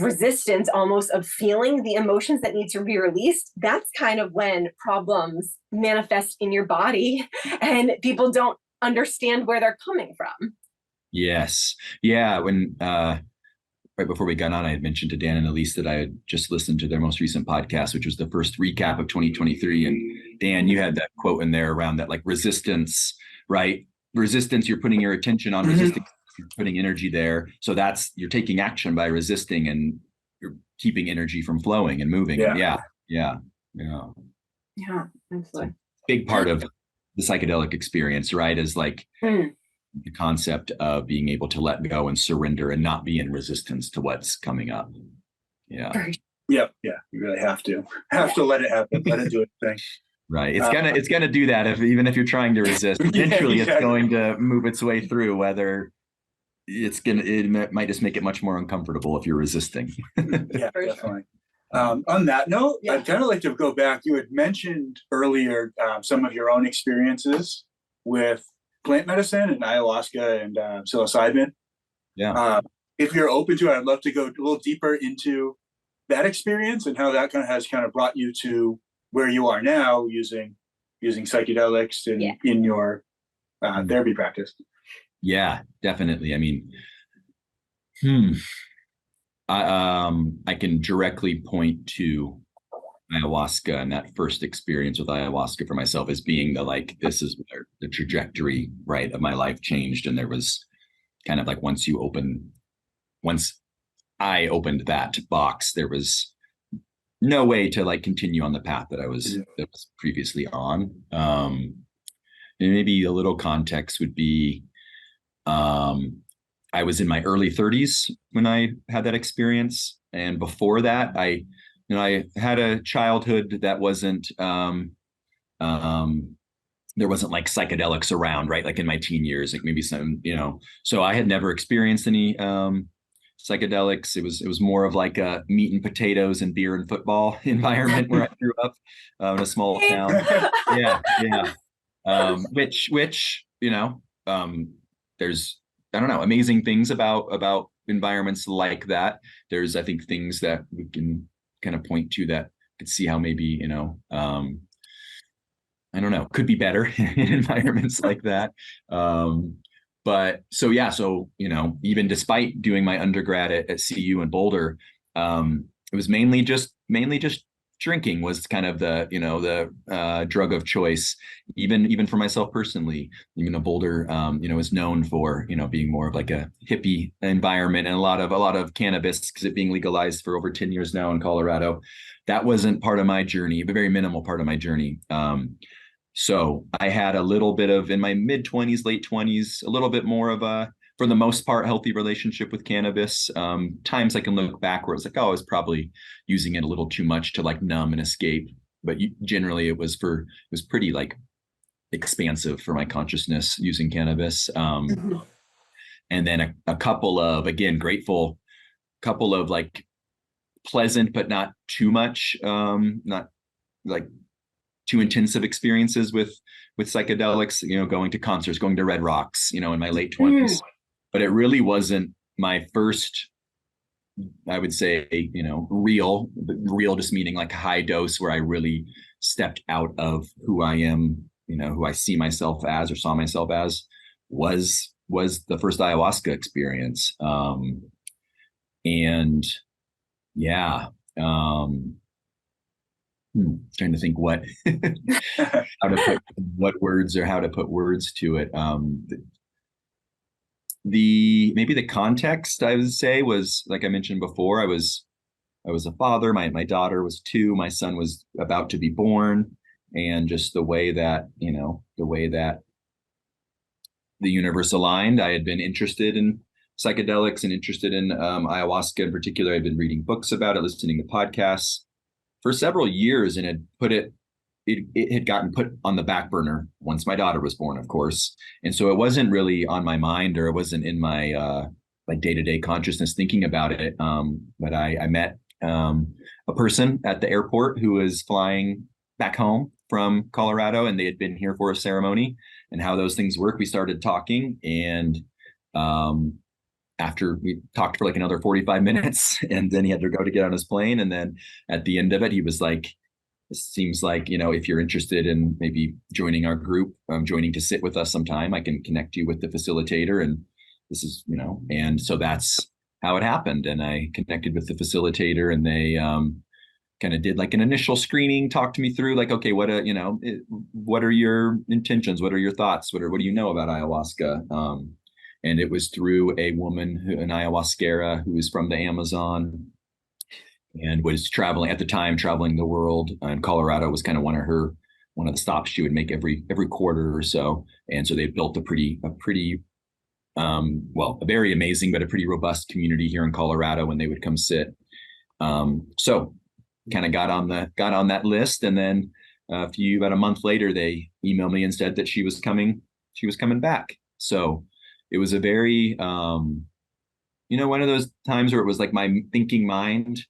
resistance almost of feeling the emotions that need to be released, that's kind of when problems manifest in your body and people don't understand where they're coming from. Yes. Yeah. When right before we got on, I had mentioned to Dan and Elise that I had just listened to their most recent podcast, which was the first recap of 2023. And Dan, you had that quote in there around that, like, resistance, right? Resistance, you're putting your attention on resisting, you're putting energy there. So you're taking action by resisting, and you're keeping energy from flowing and moving. Yeah. Absolutely. Big part of the psychedelic experience, right? Is like the concept of being able to let go and surrender and not be in resistance to what's coming up. Yeah. Yep. Yeah. You really have to let it happen. Let it do its thing. Right. It's gonna do that even if you're trying to resist. Eventually, it's going to move its way through. Whether it might just make it much more uncomfortable if you're resisting. Yeah, definitely. On that note, I'd kind of like to go back. You had mentioned earlier some of your own experiences with plant medicine and ayahuasca and psilocybin. Yeah. If you're open to it, I'd love to go a little deeper into that experience and how that has brought you to where you are now, using psychedelics in your therapy practice. Yeah, definitely. I mean, I can directly point to ayahuasca and that first experience with ayahuasca for myself as being this is where the trajectory, right, of my life changed. And there was kind of like, once I opened that box, there was no way to continue on the path that I was previously on. And maybe a little context would be, I was in my early 30s when I had that experience. And before that, I had a childhood that wasn't, there wasn't like psychedelics around, right? Like in my teen years, like maybe some, so I had never experienced any psychedelics. It was more of like a meat and potatoes and beer and football environment where I grew up in a small town. Yeah. Which there's, I don't know, amazing things about environments like that. There's, I think, things that we can kind of point to that could see how maybe, I don't know, could be better in environments like that. But so even despite doing my undergrad at CU in Boulder, it was mainly just drinking was kind of the drug of choice, even for myself personally. Boulder is known for being more of like a hippie environment, and a lot of cannabis, because it being legalized for over 10 years now in Colorado. That wasn't part of my journey, a very minimal part of my journey. So I had a little bit of, in my mid 20s, late 20s, a little bit more of a, for the most part, healthy relationship with cannabis. Times I can look back where it's like, oh, I was probably using it a little too much to like numb and escape. But generally it was pretty like expansive for my consciousness using cannabis. And then a couple of, again, grateful, couple of like pleasant, but not too much, not like too intensive experiences with psychedelics, going to concerts, going to Red Rocks, in my late 20s. But it really wasn't my first, I would say, real just meaning like high dose, where I really stepped out of who I am, who I see myself as or saw myself as, was the first ayahuasca experience. And yeah, trying to think how to put words to it. maybe the context, I would say, was, like I mentioned before, I was a father. My daughter was 2. My son was about to be born, and just the way that the universe aligned. I had been interested in psychedelics and interested in ayahuasca in particular. I'd been reading books about it, listening to podcasts for several years, and had it had gotten put on the back burner once my daughter was born, of course. And so it wasn't really on my mind, or it wasn't in my like day-to-day consciousness thinking about it. But I met a person at the airport who was flying back home from Colorado, and they had been here for a ceremony, and how those things work. We started talking, and after we talked for like another 45 minutes, and then he had to go to get on his plane. And then at the end of it, he was like, it seems like, if you're interested in maybe joining our group, joining to sit with us sometime, I can connect you with the facilitator. And this is, and so that's how it happened. And I connected with the facilitator, and they kind of did like an initial screening, talked to me through like, okay, what are your intentions? What are your thoughts? What do you know about ayahuasca? And it was through a woman, an ayahuasquera, who was from the Amazon, and was traveling the world. And Colorado was kind of one of the stops she would make every quarter or so. And so they built a very amazing, but a pretty robust community here in Colorado when they would come sit. So kind of got on that list. And then about a month later, they emailed me and said that she was coming back. So it was a very, one of those times where it was like my thinking mind.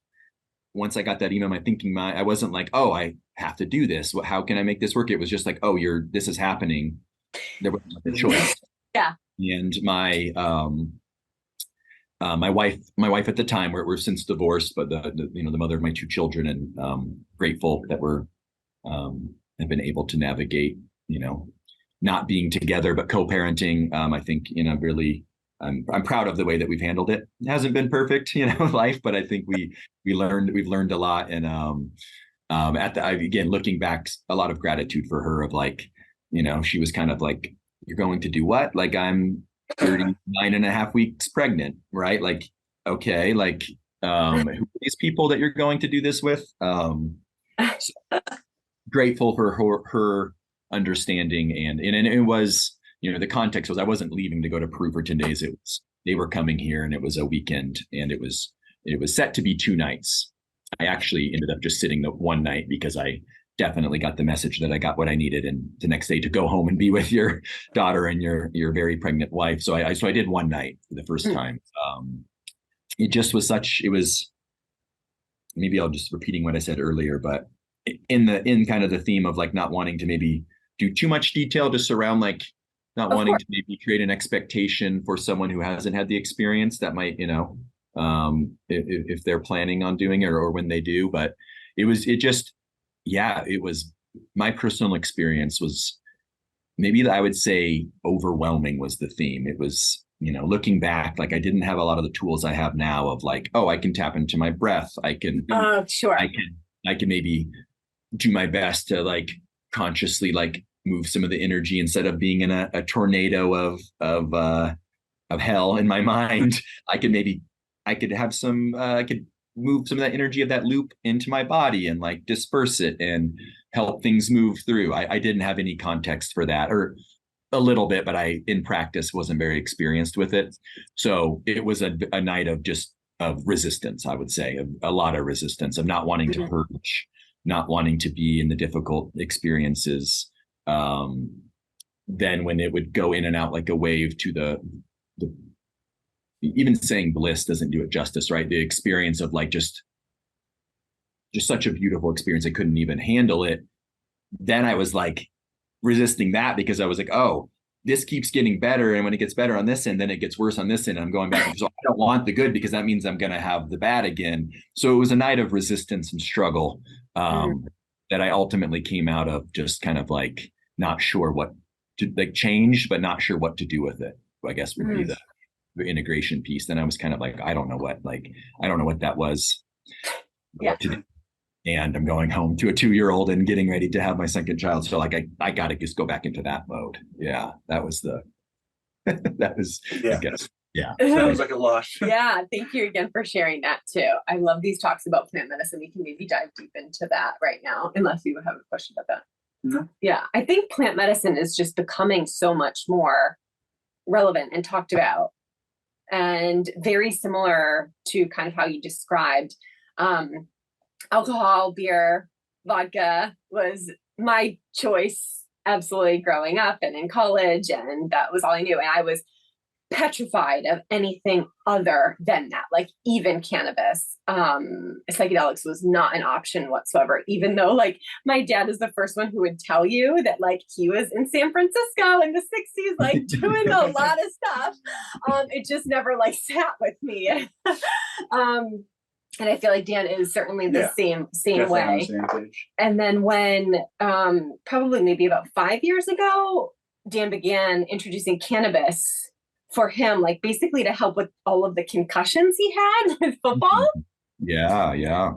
Once I got that email, my thinking mind, I wasn't like, oh, I have to do this. How can I make this work? It was just like, oh, this is happening. There wasn't a choice. Yeah. And my wife at the time, we're since divorced, but the mother of my 2 children, and grateful that have been able to navigate, not being together, but co-parenting. I think, really, I'm proud of the way that we've handled it. It hasn't been perfect, life, but I think we've learned a lot. And again, looking back, a lot of gratitude for her of like, she was kind of like, you're going to do what? Like, I'm 39 and a half weeks pregnant, right? Like, okay, like, who are these people that you're going to do this with? So grateful for her understanding. And it was, the context was, I wasn't leaving to go to Peru for 10 days. It was, they were coming here, and it was a weekend, and it was set to be 2 nights. I actually ended up just sitting the one night because I definitely got the message that I got what I needed, and the next day to go home and be with your daughter and your very pregnant wife. So I did one night for the first time. It just was maybe I'll just repeating what I said earlier, but in kind of the theme of like not wanting to maybe do too much detail, just around like not wanting to maybe create an expectation for someone who hasn't had the experience that might, if they're planning on doing it or when they do. But it was my personal experience was, maybe I would say overwhelming was the theme. It was, looking back, like I didn't have a lot of the tools I have now of like, oh, I can tap into my breath. I can maybe do my best to like consciously like move some of the energy instead of being in a tornado of hell in my mind. I could move some of that energy of that loop into my body and like disperse it and help things move through. I didn't have any context for that, or a little bit, but I, in practice, wasn't very experienced with it. So it was a night of resistance, I would say, a lot of resistance, of not wanting to purge, not wanting to be in the difficult experiences. Then when it would go in and out like a wave to the even saying bliss doesn't do it justice, right? The experience of like just such a beautiful experience, I couldn't even handle it. Then I was like resisting that because I was like, oh, this keeps getting better, and when it gets better on this end, then it gets worse on this end, and I'm going back. So I don't want the good because that means I'm going to have the bad again. So it was a night of resistance and struggle that I ultimately came out of just kind of like not sure what to like change, but not sure what to do with it, I guess would be the integration piece. Then I was kind of like, I don't know what that was. Yeah. And I'm going home to a 2-year-old and getting ready to have my second child. So like, I got to just go back into that mode. Yeah. That was That was, I guess, yeah. Sounds like a lot. Yeah, thank you again for sharing that too. I love these talks about plant medicine. We can maybe dive deep into that right now, unless you have a question about that. No. Yeah, I think plant medicine is just becoming so much more relevant and talked about, and very similar to kind of how you described. Alcohol, beer, vodka was my choice absolutely growing up and in college, and that was all I knew. And I was petrified of anything other than that, like even cannabis. Psychedelics was not an option whatsoever, even though like my dad is the first one who would tell you that like he was in San Francisco in the 60s, like doing a lot of stuff. It just never like sat with me. And I feel like Dan is certainly the same way. Same and then when probably maybe about 5 years ago, Dan began introducing cannabis for him, like basically to help with all of the concussions he had with football. Yeah.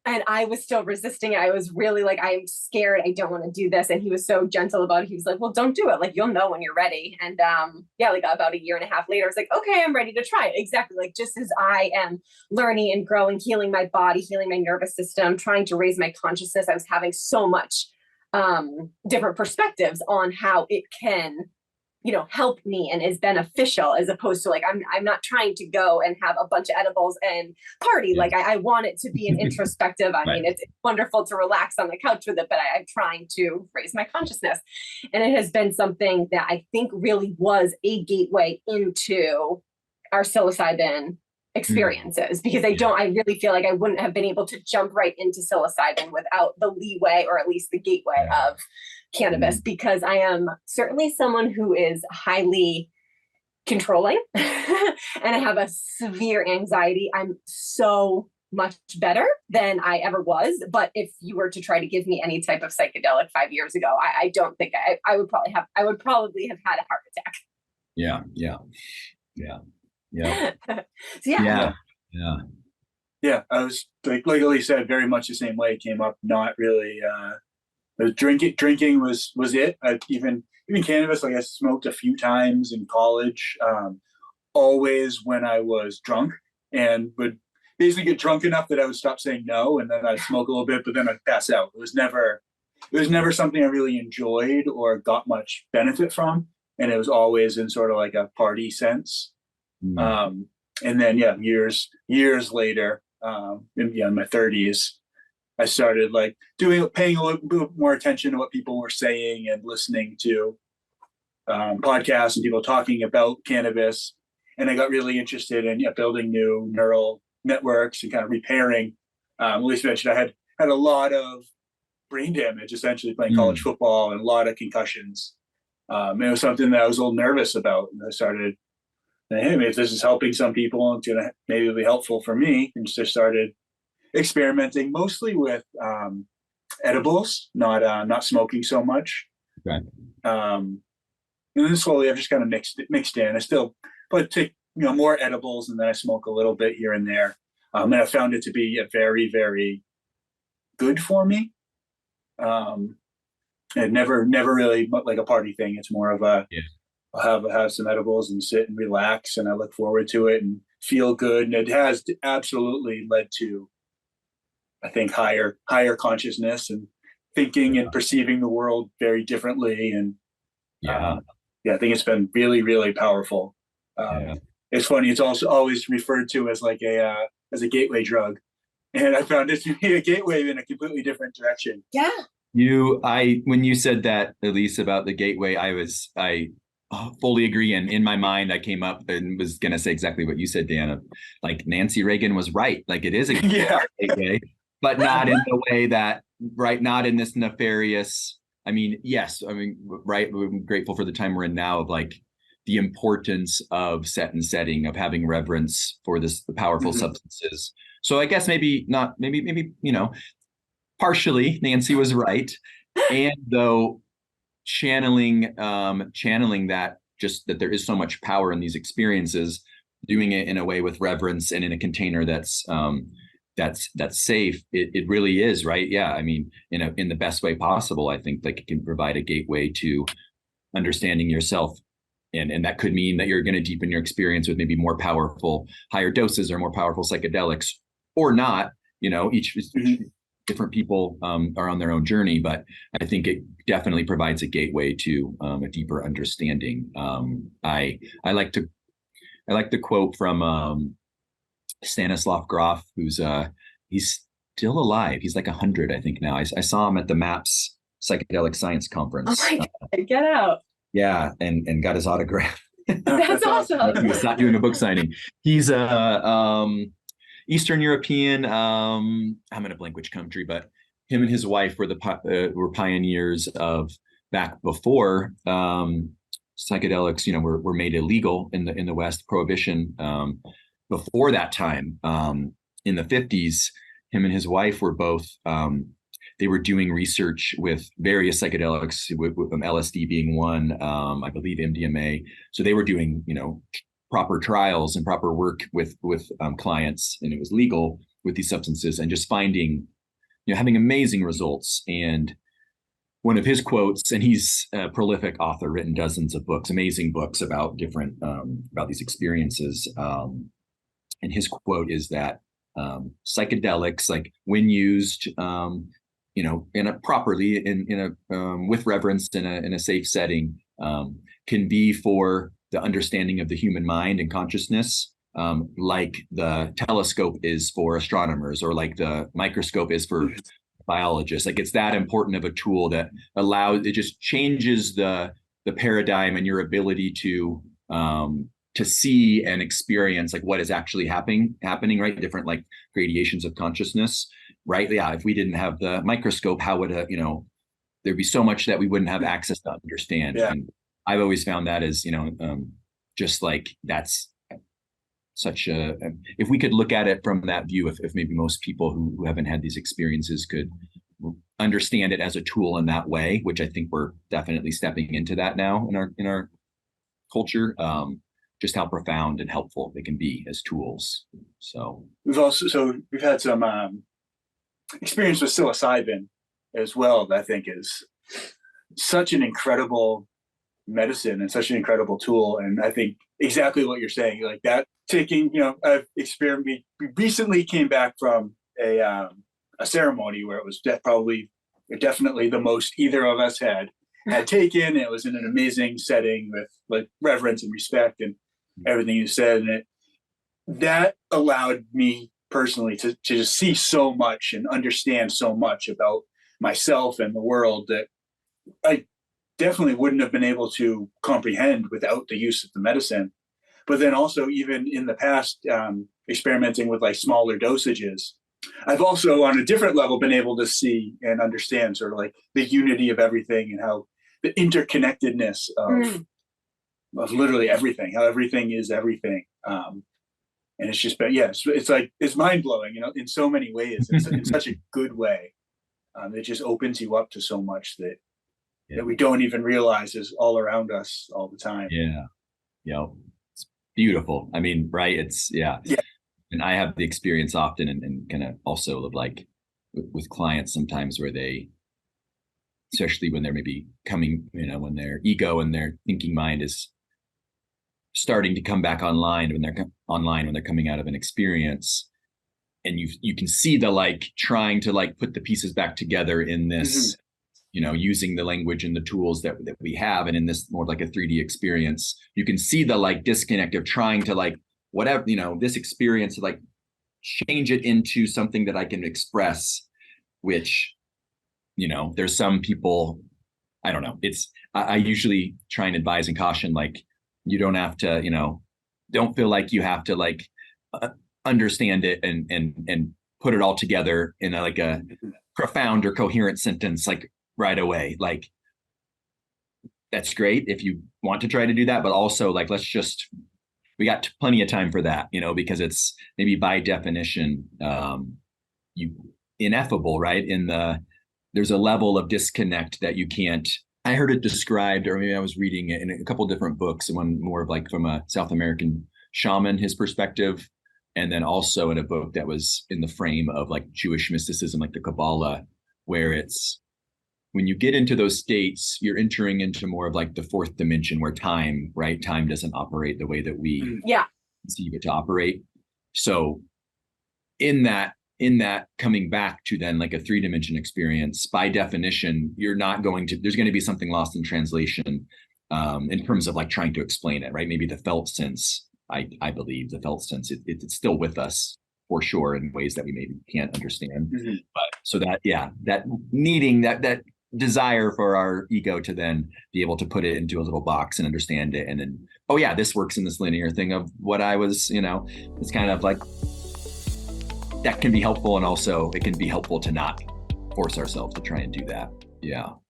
And I was still resisting it. I was really like, I'm scared. I don't want to do this. And he was so gentle about it. He was like, well, don't do it. Like, you'll know when you're ready. And like about a year and a half later, I was like, okay, I'm ready to try it. Exactly. Like just as I am learning and growing, healing my body, healing my nervous system, trying to raise my consciousness, I was having so much different perspectives on how it can, help me and is beneficial, as opposed to like, I'm not trying to go and have a bunch of edibles and party. Yeah. Like I want it to be an introspective. I mean, it's wonderful to relax on the couch with it, but I'm trying to raise my consciousness. And it has been something that I think really was a gateway into our psilocybin experiences, because I really feel like I wouldn't have been able to jump right into psilocybin without the leeway, or at least the gateway of cannabis, because I am certainly someone who is highly controlling and I have a severe anxiety. I'm so much better than I ever was. But if you were to try to give me any type of psychedelic 5 years ago, I don't think I would probably have had a heart attack. Yeah. Yeah, I was like Elise said, very much the same way. It came up, not really. Drinking was it. Even cannabis, like I smoked a few times in college. Always when I was drunk, and would basically get drunk enough that I would stop saying no, and then I'd smoke a little bit, but then I'd pass out. It was never something I really enjoyed or got much benefit from, and it was always in sort of like a party sense. And then years later, in my 30s, I started like paying a little bit more attention to what people were saying and listening to podcasts and people talking about cannabis. And I got really interested in building new neural networks and kind of repairing. Elise mentioned I had a lot of brain damage, essentially playing college football, and a lot of concussions. And it was something that I was a little nervous about. And I started, hey, if this is helping some people, it's gonna maybe be helpful for me. And just started experimenting mostly with edibles, not smoking so much. Right. And then slowly I've just kind of mixed in. I still take more edibles, and then I smoke a little bit here and there. And I found it to be a very, very good for me. And never really like a party thing. It's more of a I'll have some edibles and sit and relax, and I look forward to it and feel good. And it has absolutely led to, I think, higher consciousness and thinking and perceiving the world very differently. And I think it's been really, really powerful. It's funny. It's also always referred to as like as a gateway drug, and I found it to be a gateway in a completely different direction. Yeah. When you said that, Elise, about the gateway, I fully agree. And in my mind, I came up and was going to say exactly what you said, Dan. Like Nancy Reagan was right. Like it is a gateway, but not in the way that, not in this nefarious. I mean, yes. I mean, right. We're grateful for the time we're in now of like the importance of setting, of having reverence for the powerful substances. So I guess maybe, partially Nancy was right. And though channeling that, just that there is so much power in these experiences, doing it in a way with reverence and in a container that's safe, it really is, right? Yeah. I mean, in the best way possible, I think like it can provide a gateway to understanding yourself And that could mean that you're going to deepen your experience with maybe more powerful, higher doses or more powerful psychedelics, or not. Each different people are on their own journey, but I think it definitely provides a gateway to a deeper understanding. I like the quote from Stanislav Grof, he's still alive. He's like 100, I think now. I saw him at the MAPS Psychedelic Science Conference. Oh my God, get out. Yeah, and got his autograph. That's awesome. He was not doing a book signing. He's a Eastern European. I'm gonna blank which country, but him and his wife were pioneers of, back before psychedelics, were made illegal in the West. Prohibition. Before that time, in the 50s, him and his wife were both. They were doing research with various psychedelics, with LSD being one, I believe MDMA. So they were doing, proper trials and proper work with clients, and it was legal with these substances, and just finding, having amazing results. And one of his quotes, and he's a prolific author, written dozens of books, amazing books about different, about these experiences. And his quote is that psychedelics, like when used, properly in a with reverence in a safe setting, can be for the understanding of the human mind and consciousness, like the telescope is for astronomers, or like the microscope is for biologists. Like, it's that important of a tool that it just changes the paradigm and your ability to see and experience like what is actually happening, right? Different like gradations of consciousness, right? Yeah. If we didn't have the microscope, how would there'd be so much that we wouldn't have access to understand. Yeah. And I've always found that as, just like that's such if we could look at it from that view, if maybe most people who haven't had these experiences could understand it as a tool in that way, which I think we're definitely stepping into that now in our culture. Just how profound and helpful they can be as tools. So we've had some experience with psilocybin as well, that I think is such an incredible medicine and such an incredible tool. And I think exactly what you're saying, like that taking, I've experienced, we recently came back from a ceremony where it was definitely the most either of us had taken. It was in an amazing setting with like reverence and respect and everything you said. And that allowed me personally to just see so much and understand so much about myself and the world that I definitely wouldn't have been able to comprehend without the use of the medicine. But then also, even in the past, experimenting with like smaller dosages, I've also on a different level been able to see and understand sort of like the unity of everything and how the interconnectedness of literally everything, how everything is everything. And it's just been, it's mind blowing, in so many ways, in such a good way. It just opens you up to so much that we don't even realize is all around us all the time. Yeah. It's beautiful. I mean, right. It's and I have the experience often and kind of also like with clients sometimes where they, especially when they're maybe coming, when their ego and their thinking mind is starting to come back online, when they're coming out of an experience, and you can see the like trying to like put the pieces back together in this, using the language and the tools that we have, and in this more like a 3D experience, you can see the like disconnect of trying to like whatever, this experience, like change it into something that I can express, which, there's some people, I don't know, I usually try and advise and caution, like, you don't have to, don't feel like you have to like understand it and put it all together in a profound or coherent sentence, like right away. Like, that's great if you want to try to do that, but also like, we got plenty of time for that, because it's maybe by definition, ineffable, right? There's a level of disconnect that you can't. I heard it described, or maybe I was reading it in a couple different books, one more of like from a South American shaman, his perspective, and then also in a book that was in the frame of like Jewish mysticism, like the Kabbalah, where it's when you get into those states, you're entering into more of like the fourth dimension where time, right? Time doesn't operate the way that we conceive it to operate. So in that coming back to then like a 3-dimension experience, by definition, there's going to be something lost in translation in terms of like trying to explain it, right? Maybe the felt sense, I believe the felt sense, it's still with us for sure in ways that we maybe can't understand. But so that needing that desire for our ego to then be able to put it into a little box and understand it. And then, oh yeah, this works in this linear thing of what I was, it's kind of like, that can be helpful. And also it can be helpful to not force ourselves to try and do that. Yeah.